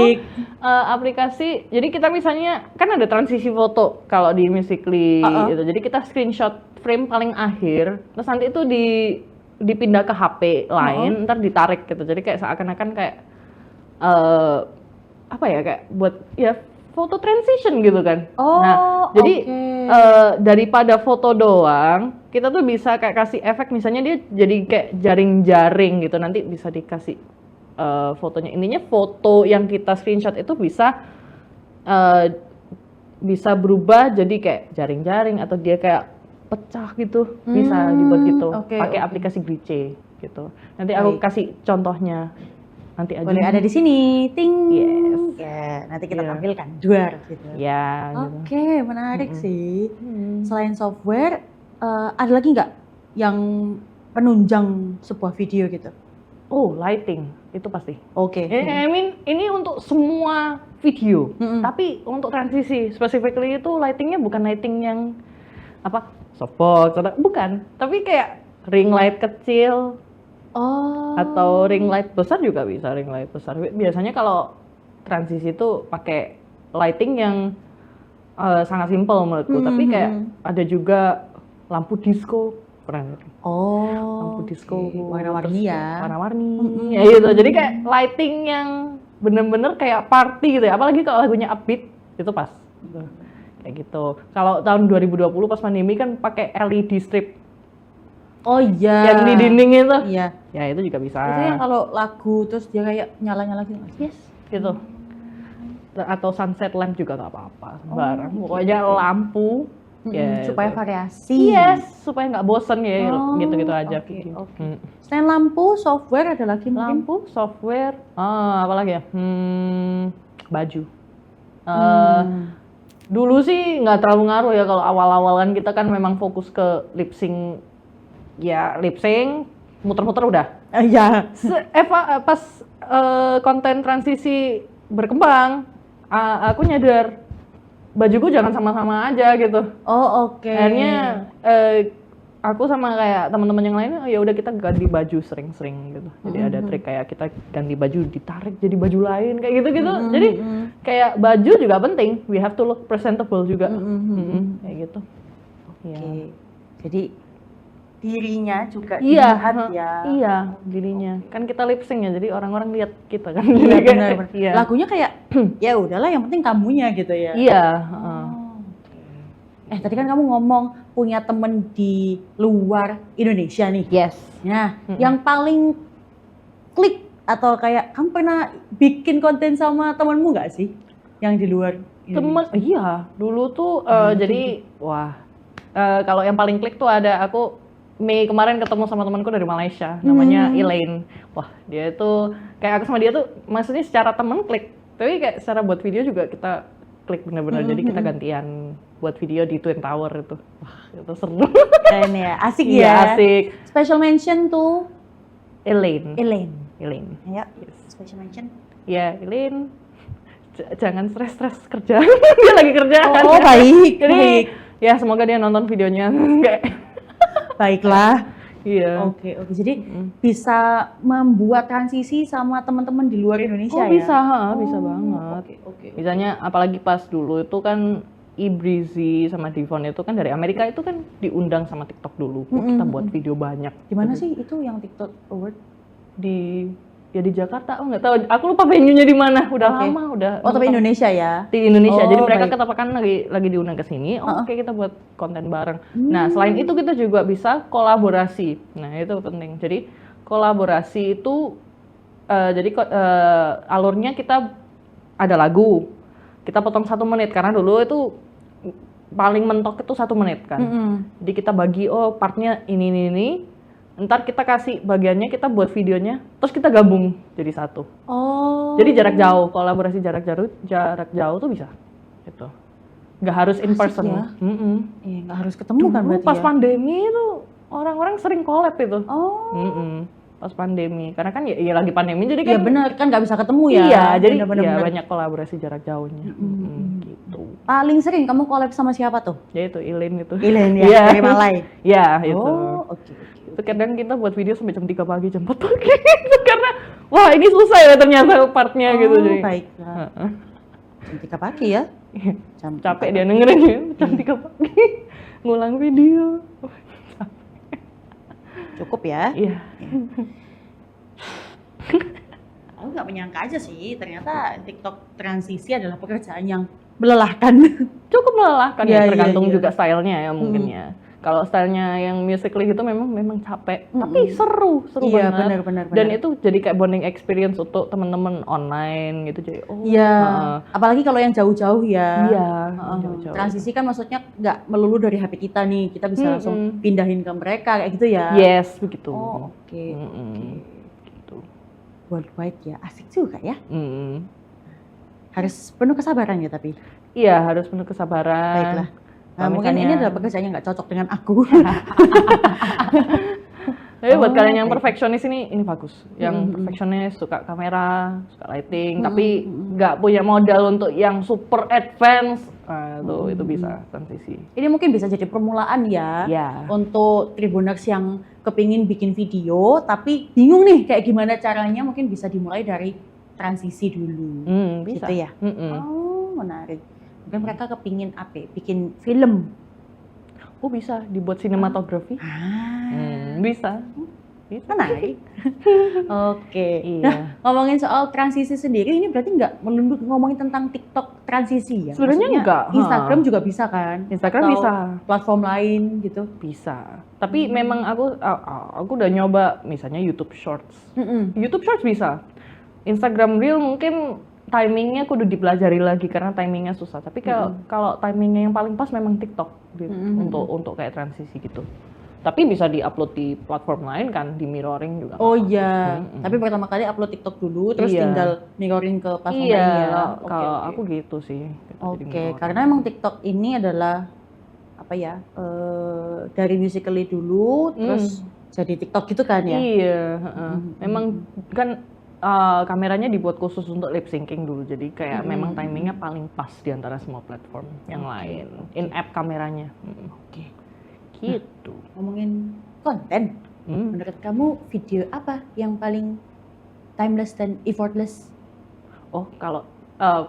aplikasi. Jadi kita misalnya kan ada transisi foto kalau di Musical.ly gitu. Jadi kita screenshot frame paling akhir, terus nanti itu dipindah ke HP lain, ntar ditarik gitu. Jadi kayak seakan-akan kayak kayak buat ya foto transition gitu kan. Jadi daripada foto doang, kita tuh bisa kayak kasih efek, misalnya dia jadi kayak jaring-jaring gitu, nanti bisa dikasih fotonya. Intinya foto yang kita screenshot itu bisa berubah jadi kayak jaring-jaring atau dia kayak pecah gitu, bisa dibuat gitu. Pakai aplikasi Glitch gitu. Nanti aku kasih contohnya. Nanti aja. Boleh ada di sini, ting. Yes. Ya, nanti kita tampilkan juga gitu. Ya. Oke, menarik sih. Selain software, ada lagi nggak yang penunjang sebuah video gitu? Lighting itu pasti. Oke. I mean, ini untuk semua video. Tapi untuk transisi, specifically itu lightingnya bukan lighting yang softbox atau bukan. Tapi kayak ring light kecil. Atau ring light besar juga bisa, ring light besar. Biasanya kalau transisi itu pakai lighting yang sangat simple menurutku, tapi kayak ada juga lampu disco, keren. Lampu disco, warna-warni ya. Warna-warni, ya gitu. Jadi kayak lighting yang bener-bener kayak party gitu ya. Apalagi kalau lagunya upbeat, itu pas. Kayak gitu. Kalau tahun 2020 pas pandemi kan pakai LED strip. Oh iya. Yang di dinding itu. Iya. Ya itu juga bisa. Itu yang kalau lagu terus dia kayak nyala-nyala gitu. Yes, gitu. Atau sunset lamp juga nggak apa-apa. Sembarang. Pokoknya lampu. Supaya variasi. Yes, supaya nggak bosen ya. Gitu-gitu aja. Oke. Selain lampu, software ada lagi mungkin? Lampu, software. Apa lagi ya? Baju. Dulu sih nggak terlalu ngaruh ya, kalau awal-awalan kita kan memang fokus ke lip sync. Ya lip sync, muter-muter udah. Iya. Pas konten transisi berkembang, aku nyadar bajuku jangan sama-sama aja gitu. Oke. Akhirnya aku sama kayak teman-teman yang lain, ya udah kita ganti baju sering-sering gitu. Jadi ada trik kayak kita ganti baju, ditarik jadi baju lain kayak gitu-gitu. Jadi kayak baju juga penting. We have to look presentable juga. Kayak gitu. Oke. Jadi dirinya juga Iya, dilihat ya. iya, dirinya. Kan kita lip sync ya, jadi orang-orang lihat kita kan. Iya benar. Iya. Lagunya kayak ya udahlah yang penting kamunya gitu ya. Iya, Tadi kan kamu ngomong punya temen di luar Indonesia nih. yes. Nah, yang paling klik atau kayak kamu pernah bikin konten sama temenmu nggak sih? Yang di luar Temen, iya, dulu tuh jadi, wah, kalau yang paling klik tuh ada aku Mei kemarin ketemu sama temanku dari Malaysia, namanya Elaine. Wah, dia itu kayak aku sama dia tuh, maksudnya secara temen klik, tapi kayak secara buat video juga kita klik bener-bener. Jadi kita gantian buat video di Twin Tower itu. Wah, itu seru. Keren ya, asik ya. Iya, asik. Special mention tuh Elaine. Elaine. Yes. Special mention. Ya, Elaine. Jangan stres-stres kerja. Dia lagi kerja. Oh, baik. Jadi, baik. ya semoga dia nonton videonya. Kayak Baiklah. iya. Oke. Jadi bisa membuat transisi sama teman-teman di luar Indonesia ya? Bisa banget. Oke. Misalnya apalagi pas dulu itu kan Ibreezy sama Divon itu kan dari Amerika itu kan diundang sama TikTok dulu. Kita buat video banyak. Di mana sih itu yang TikTok Award? Di Jakarta, nggak tahu. Aku lupa venue-nya di mana. Udah lama, udah. Oh, tapi Indonesia ya? Di Indonesia. Jadi Oh, mereka baik. ketepatan lagi diundang ke sini. Oke, kita buat konten bareng. Nah, selain itu kita juga bisa kolaborasi. Nah, itu penting. Jadi kolaborasi itu alurnya kita ada lagu. Kita potong 1 menit karena dulu itu paling mentok itu 1 menit kan. Jadi kita bagi partnya ini. Ntar kita kasih bagiannya, kita buat videonya, terus kita gabung jadi satu. Oh. Jadi jarak jauh, kolaborasi jarak jauh tuh bisa. Gitu. Nggak harus in person. Ya? Iya, nggak harus ketemu kan berarti Pas ya? pandemi itu orang-orang sering collab itu. Oh. Pas pandemi, karena kan ya lagi pandemi jadi Iya kan. benar, kan nggak bisa ketemu ya? Iya, jadi Bener-bener. ya banyak kolaborasi jarak jauhnya. Gitu. Paling sering kamu collab sama siapa tuh? Ya itu Elaine itu. Elaine ya, Iya. dari Malai? Iya, itu. Oh, oke. Itu kadang kita buat video sampai jam 3 pagi, jam 4 pagi karena wah ini susah ya ternyata partnya gitu. Oh, Jadi baiklah. Jam 3 pagi ya? capek dia dengerin ya, jam 3 pagi ngulang video. Cukup ya? Iya. Aku nggak menyangka aja sih, ternyata TikTok transisi adalah pekerjaan yang melelahkan. Cukup melelahkan Iya, ya, iya, tergantung iya. juga stylenya ya mungkin ya. Kalau stylenya yang Musical.ly itu memang capek, tapi seru Iya, banget. benar. Dan itu jadi kayak bonding experience untuk teman-teman online gitu. Jadi Iya, apalagi kalau yang jauh-jauh ya. Iya, jauh-jauh. Transisi kan maksudnya nggak melulu dari HP kita nih, kita bisa langsung pindahin ke mereka kayak gitu ya. Yes, begitu. Oh, oke. Gitu. Worldwide ya, asik juga ya. Mm. Harus penuh kesabaran ya tapi. Iya, harus penuh kesabaran. Baiklah. Nah, Kalau mungkin ini misalnya- adalah pekerjaan yang nggak cocok dengan aku. Tapi buat kalian yang oke. perfeksionis ini bagus. Yang perfeksionis suka kamera, suka lighting, tapi nggak punya modal untuk yang super advance, itu bisa transisi. Ini mungkin bisa jadi permulaan ya. Ya. Untuk Tribuners yang kepingin bikin video, tapi bingung nih kayak gimana caranya, mungkin bisa dimulai dari transisi dulu. Bisa. Gitu ya? Mm-mm. Oh, menarik. Mungkin mereka kepingin apa? Bikin film. Oh bisa dibuat sinematografi? Bisa. Menarik. Oke. Iya. Nah, ngomongin soal transisi sendiri, ini berarti nggak melulu ngomongin tentang TikTok transisi ya? Sebenarnya Maksudnya nggak, Instagram juga bisa kan? Instagram Atau bisa. platform lain gitu? Bisa. Tapi memang aku udah nyoba misalnya YouTube Shorts. YouTube Shorts bisa. Instagram Reel mungkin timingnya kudu dipelajari lagi karena timingnya susah. Tapi kalau timingnya yang paling pas memang TikTok gitu, untuk kayak transisi gitu. Tapi bisa diupload di platform lain kan, di mirroring juga. Oh iya, tapi pertama kali upload TikTok dulu, terus Iya. tinggal mirroring ke platform Iya, lain ya. kalau aku gitu sih. Gitu, jadi Oke, mirroring. karena emang TikTok ini adalah apa ya? Dari Musical.ly dulu, terus jadi TikTok gitu kan ya? Iya, memang kan kameranya dibuat khusus untuk lip syncing dulu, jadi kayak memang timingnya paling pas di antara semua platform yang lain. In-app kameranya. Oke. Gitu. Ngomongin konten, menurut kamu video apa yang paling timeless dan effortless? Oh, kalau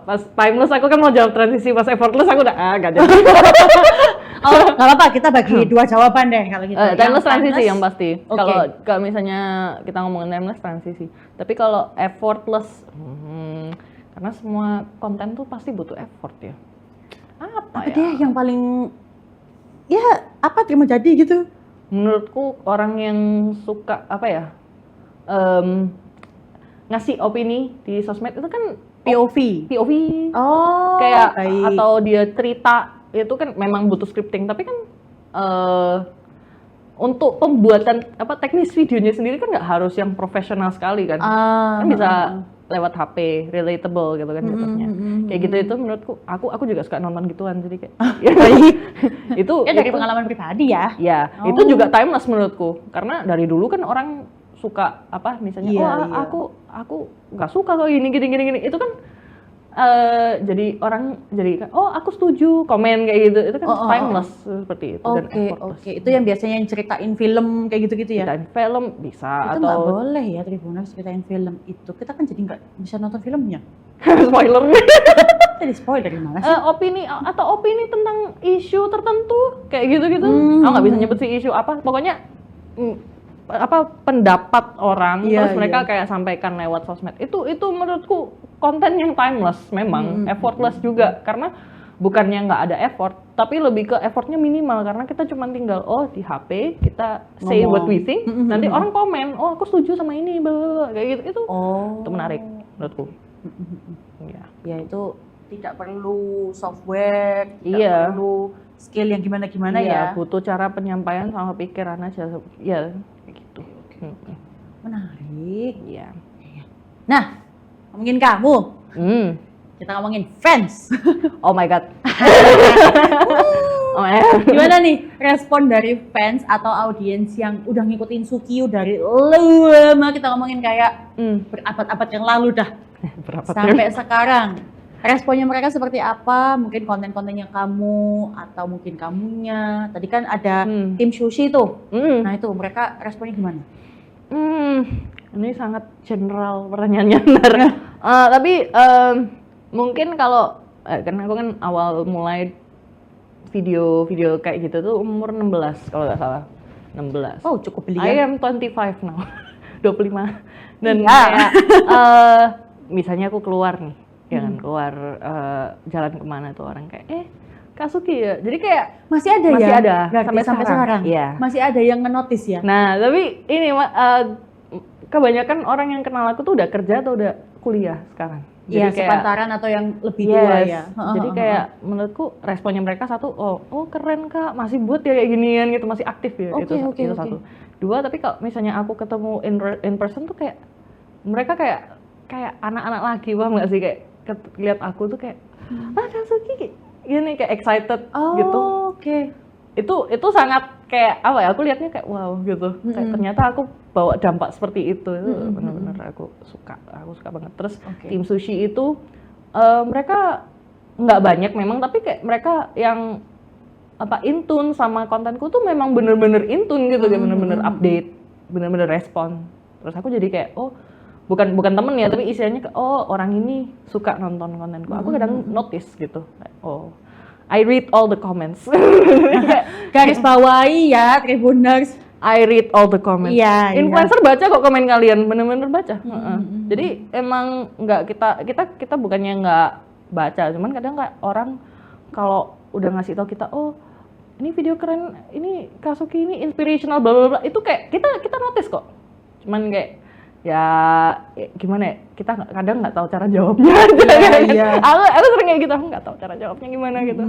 pas timeless aku kan mau jawab transisi, pas effortless aku udah gak jadi. Oh, nggak apa-apa, kita bagi dua jawaban deh kalau gitu. Timeless transisi yang pasti. Okay. Kalau misalnya kita ngomongin timeless transisi. Tapi kalau effortless, karena semua konten tuh pasti butuh effort ya. Apa ya? Deh yang paling terima jadi gitu? Menurutku orang yang suka ngasih opini di sosmed itu kan POV. Oh, kayak baik. atau dia cerita itu kan memang butuh scripting, tapi kan untuk pembuatan teknis videonya sendiri kan nggak harus yang profesional sekali kan. Kan bisa lewat HP, relatable gitu kan jatuhnya. Kayak gitu itu menurutku, aku juga suka nonton gituan, jadi kayak itu dari pengalaman pribadi ya. Ya, itu juga timeless menurutku. Karena dari dulu kan orang suka misalnya aku nggak suka kok gini. Itu kan jadi orang aku setuju, komen kayak gitu. Itu kan timeless seperti itu. Oke. Itu yang biasanya yang ceritain film kayak gitu-gitu ya. Ceritain film bisa itu atau nggak boleh ya Tribuners ceritain film itu. Kita kan jadi nggak bisa nonton filmnya. spoiler. Jadi spoiler dari mana sih? Opini tentang isu tertentu kayak gitu-gitu. Aku nggak bisa nyebut sih isu apa. Pokoknya pendapat orang terus mereka kayak sampaikan lewat sosmed. Itu menurutku konten yang timeless memang, effortless juga karena bukannya nggak ada effort, tapi lebih ke effortnya minimal karena kita cuma tinggal di HP kita say what we think, nanti orang komen, aku setuju sama ini, kayak gitu. Itu menarik menurutku. Ya itu tidak perlu software, tidak perlu skill yang gimana-gimana ya. Butuh cara penyampaian sama pikiran aja, ya kayak gitu. Menarik. Iya. Nah, ngomongin kamu. Kita ngomongin fans. Oh my god. Gimana nih respon dari fans atau audiens yang udah ngikutin Sukiyu dari lama? Kita ngomongin kayak berabad-abad yang lalu dah. Sampai sekarang. Responnya mereka seperti apa? Mungkin konten-kontennya kamu atau mungkin kamunya. Tadi kan ada tim sushi tuh. Nah itu mereka responnya gimana? Ini sangat general pertanyaannya. Tapi mungkin kalau karena aku kan awal mulai video kayak gitu tuh umur 16 kalau nggak salah. 16. Oh cukup belia. I am 25 now. 25. Dan kayak misalnya aku keluar nih, keluar jalan kemana tuh orang kayak Kasuki ya. Jadi kayak masih ada sampai sekarang. Iya. Masih ada yang ngenotis ya. Nah, tapi ini kebanyakan orang yang kenal aku tuh udah kerja atau udah kuliah sekarang. Iya, sepantaran atau yang lebih tua ya. Jadi kayak menurutku responnya mereka satu, keren Kak, masih buat ya kayak ginian gitu, masih aktif ya. Itu satu. Dua, tapi kalau misalnya aku ketemu in person tuh kayak mereka kayak anak-anak lagi, paham nggak sih, kayak lihat aku tuh kayak Kasuki gini, kayak excited gitu. Itu sangat kayak aku lihatnya kayak wow gitu. Kayak ternyata aku bawa dampak seperti itu. Benar-benar aku suka banget. Terus tim sushi itu mereka nggak banyak memang, tapi kayak mereka yang in tune sama kontenku tuh memang bener-bener in tune gitu, kayak bener-bener update, bener-bener respon. Terus aku jadi kayak bukan temen ya, tapi istilahnya orang ini suka nonton kontenku. Aku kadang notice gitu. I read all the comments. Garis bawahi ya, Tribuners. I read all the comments. Iya. Influencer baca kok komen kalian, bener-bener baca. Jadi emang nggak kita bukannya nggak baca, cuman kadang orang kalau udah ngasih tau kita, ini video keren, ini Kasuki ini inspirational, bla bla bla, itu kayak kita notice kok. Cuman kayak ya gimana ya, kita kadang nggak tahu cara jawabnya aja. Iya. Aku sering kayak gitu, aku nggak tahu cara jawabnya gimana gitu.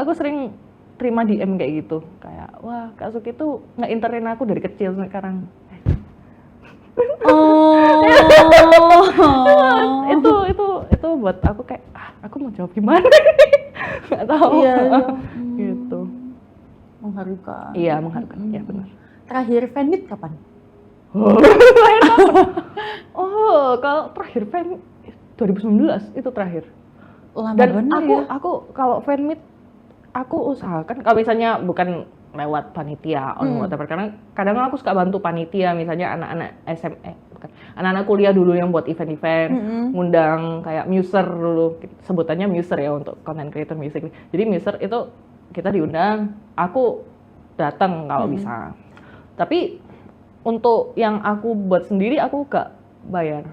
Aku sering terima DM kayak gitu, kayak wah Kasuki tuh nggak interin aku dari kecil sampai sekarang. Itu buat aku kayak aku mau jawab gimana, nggak tahu. Gitu. Mengharukan. Iya, mengharukan. Ya benar. Terakhir fanmeet kapan? Kalau terakhir fan 2019 itu terakhir. Lama dan bener aku kalau fanmeet aku usahakan kalau misalnya bukan lewat panitia on whatever. Karena kadang aku suka bantu panitia, misalnya anak-anak anak-anak kuliah dulu yang buat event-event, ngundang kayak muser dulu, sebutannya muser ya untuk content creator music. Jadi muser itu kita diundang, aku datang kalau bisa. Tapi untuk yang aku buat sendiri aku gak bayar.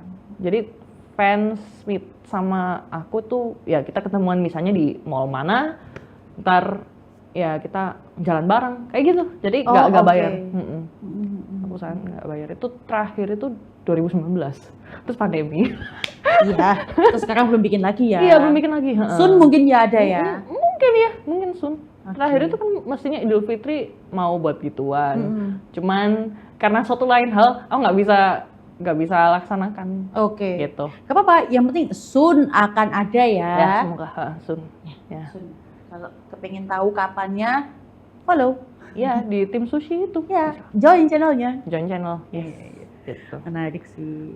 Jadi fans meet sama aku tuh ya kita ketemuan misalnya di mall mana, ntar ya kita jalan bareng kayak gitu. Jadi nggak bayar. Aku sangat nggak bayar. Itu terakhir itu 2019. Terus pandemi. Iya. Terus sekarang belum bikin lagi ya? Iya belum bikin lagi. Soon mungkin ya ada ya? Mungkin soon. Terakhir itu kan mestinya Idul Fitri mau buat gituan. Cuman karena suatu lain hal, aku nggak bisa laksanakan. Gitu. Gak apa-apa, yang penting soon akan ada ya. Ya semoga soon. Ya. Soon. Kalau kepengen tahu kapannya, follow. Ya di tim sushi itu. Ya, join channelnya. Join channel. Yes. Gitu. Menarik sih.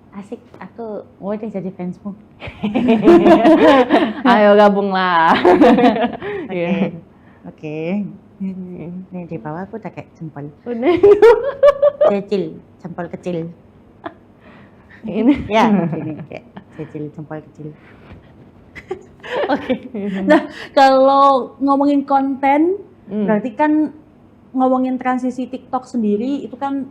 Asik, aku mau deh jadi fansmu. Ayo gabung lah. Oke. Nih di bawah aku udah kayak jempol. Kecil, jempol kecil. Ini. Ya, ini kayak kecil, jempol kecil. Oke. Nah, kalau ngomongin konten, berarti kan ngomongin transisi TikTok sendiri itu kan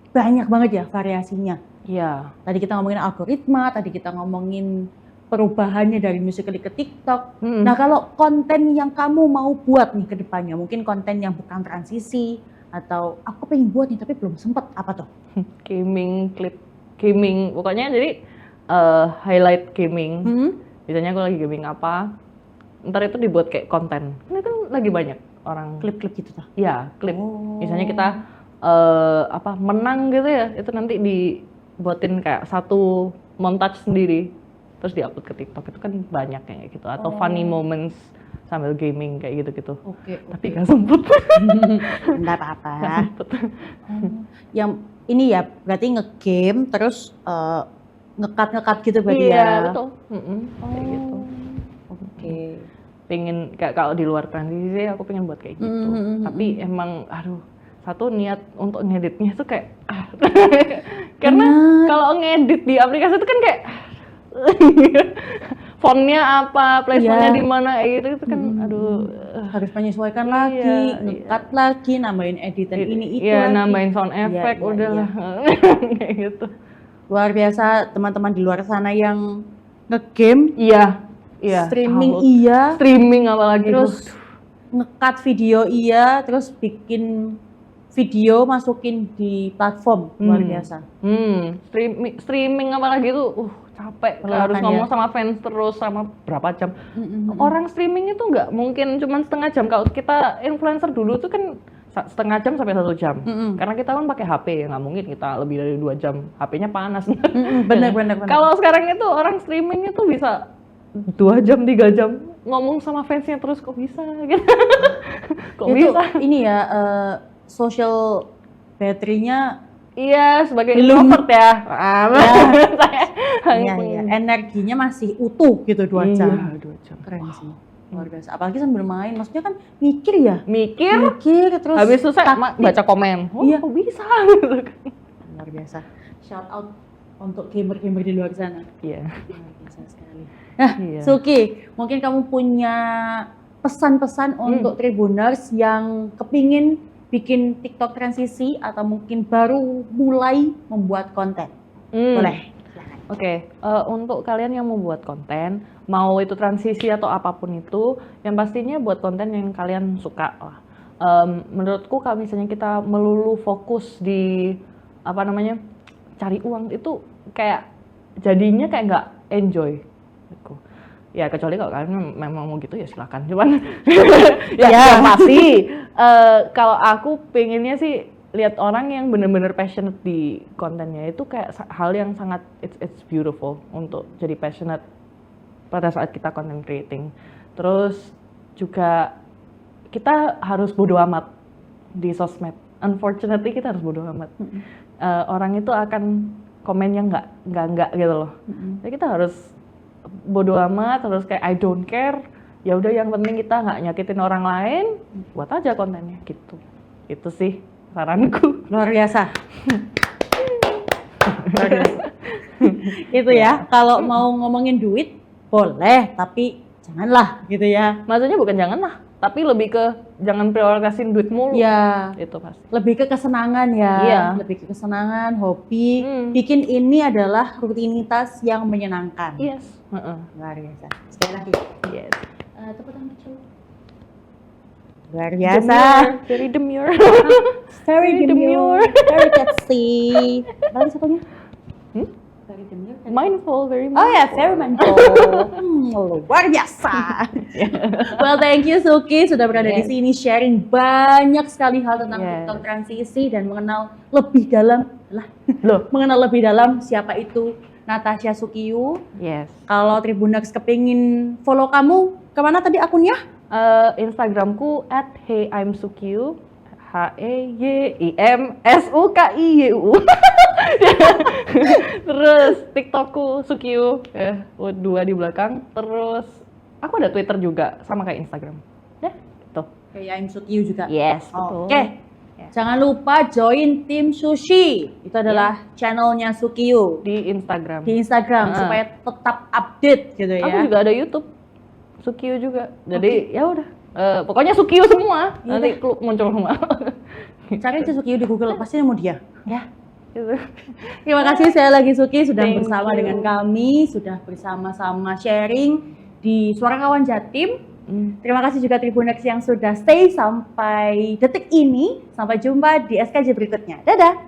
banyak banget ya variasinya. Iya. Tadi kita ngomongin algoritma, tadi kita ngomongin perubahannya dari Musical.ly ke TikTok. Nah, kalau konten yang kamu mau buat nih ke depannya, mungkin konten yang bukan transisi atau aku pengen buat nih tapi belum sempet, apa tuh? Gaming, pokoknya jadi highlight gaming. Biasanya aku lagi gaming apa, ntar itu dibuat kayak konten. Ini kan lagi banyak orang klip-klip gitu tuh. Iya, klip. Misalnya kita menang gitu ya, itu nanti dibuatin kayak satu montage sendiri, terus diupload ke TikTok. Itu kan banyak kayak gitu. Atau funny moments sambil gaming kayak gitu-gitu. Tapi gak sempet. Nggak apa-apa. Yang ini ya berarti nge-game terus ngekat gitu berarti ya? Iya, betul. Kayak gitu. Pengen kayak kalau di luar transisi aku pengen buat kayak gitu. Tapi emang satu niat untuk ngeditnya tuh kayak karena kalau ngedit di aplikasi itu kan kayak fontnya apa, placementnya di mana itu kan harus menyesuaikan lagi, ngekat lagi, nambahin editan ini itu lagi. Iya, nambahin sound effect udahlah. Kayak gitu. Luar biasa teman-teman di luar sana yang nge-game. Iya. Streaming apalagi terus ngekat video terus bikin video masukin di platform luar biasa. Streaming apalagi itu capek, harus ngomong sama fans terus sama berapa jam. Orang streaming itu nggak mungkin cuma setengah jam. Kalau kita influencer dulu tuh kan setengah jam sampai 1 jam. Karena kita kan pakai HP, nggak mungkin kita lebih dari 2 jam. HP-nya panas. Benar. Kalau sekarang itu orang streaming itu bisa 2 jam, 3 jam ngomong sama fansnya terus kok bisa gitu. Kok itu bisa? Ini ya social battery-nya sebagai introvert ya. Energinya masih utuh gitu 2 jam. Iya, 2 jam. Keren sih. Luar biasa. Apalagi sambil main, maksudnya kan mikir terus habis selesai baca komen. Kok bisa gitu kan. Luar biasa. Shout out untuk gamer-gamer di luar sana. Iya. Luar biasa sekali. Nah, Suki, mungkin kamu punya pesan-pesan untuk Tribuners yang kepingin bikin TikTok transisi atau mungkin baru mulai membuat konten. Boleh. Oke, untuk kalian yang mau buat konten, mau itu transisi atau apapun itu, yang pastinya buat konten yang kalian suka lah. Menurutku kalau misalnya kita melulu fokus di cari uang itu kayak jadinya kayak nggak enjoy. Ya kecuali kalau kalian memang mau gitu ya silakan. Cuman ya pasti kalau aku pengennya sih lihat orang yang benar-benar passionate di kontennya itu kayak hal yang sangat it's beautiful untuk jadi passionate pada saat kita content creating. Terus juga kita harus bodo amat di sosmed. Unfortunately kita harus bodo amat. Orang itu akan komennya enggak gitu loh. Jadi kita harus bodo amat, terus kayak I don't care. ya udah yang penting kita nggak nyakitin orang lain, buat aja kontennya gitu. Itu sih saranku. Luar biasa. Luar biasa. Itu ya, kalau mau ngomongin duit boleh, tapi janganlah gitu ya. Maksudnya bukan jangan lah, tapi lebih ke jangan prioritasin duit mulu. Ya, Itu pasti. lebih ke kesenangan ya. Iya. Lebih ke kesenangan, hobi. Bikin ini adalah rutinitas yang menyenangkan. Yes. Luar biasa. Sekali lagi. Yes. Tepuk tangan kecil. Luar biasa. Very demure. Very demure. Very catchy. Apa lagi satunya? Very demure. Mindful, very mindful. Oh ya, very mindful. Luar biasa. Well, thank you Suki sudah berada di sini sharing banyak sekali hal tentang TikTok transisi dan mengenal lebih dalam mengenal lebih dalam siapa itu Natasha Sukiyu. Yes. Kalau Tribunax kepingin follow kamu, kemana tadi akunnya? Instagramku @heymsukiyu, HEYIMSUKIYU. Terus TikTokku Sukiyu, 2 di belakang. Terus aku ada Twitter juga sama kayak Instagram. Ya, gitu. Kayak Sukiyu juga. Yes, betul. Oke. Jangan lupa join tim sushi. Itu adalah channelnya Sukiyu Di Instagram. di Instagram supaya tetap update gitu ya. Aku juga ada YouTube Sukiyu juga. Jadi ya udah. Pokoknya Sukiyu semua. Nanti muncul semua. Cari aja Sukiyu di Google, pasti nemu dia. Ya. Gitu. Terima kasih sekali lagi Suki sudah Thank bersama you. dengan kami, sudah bersama-sama sharing di Suara Kawan Jatim. Terima kasih juga Tribunax yang sudah stay sampai detik ini. Sampai jumpa di SKJ berikutnya. Dadah!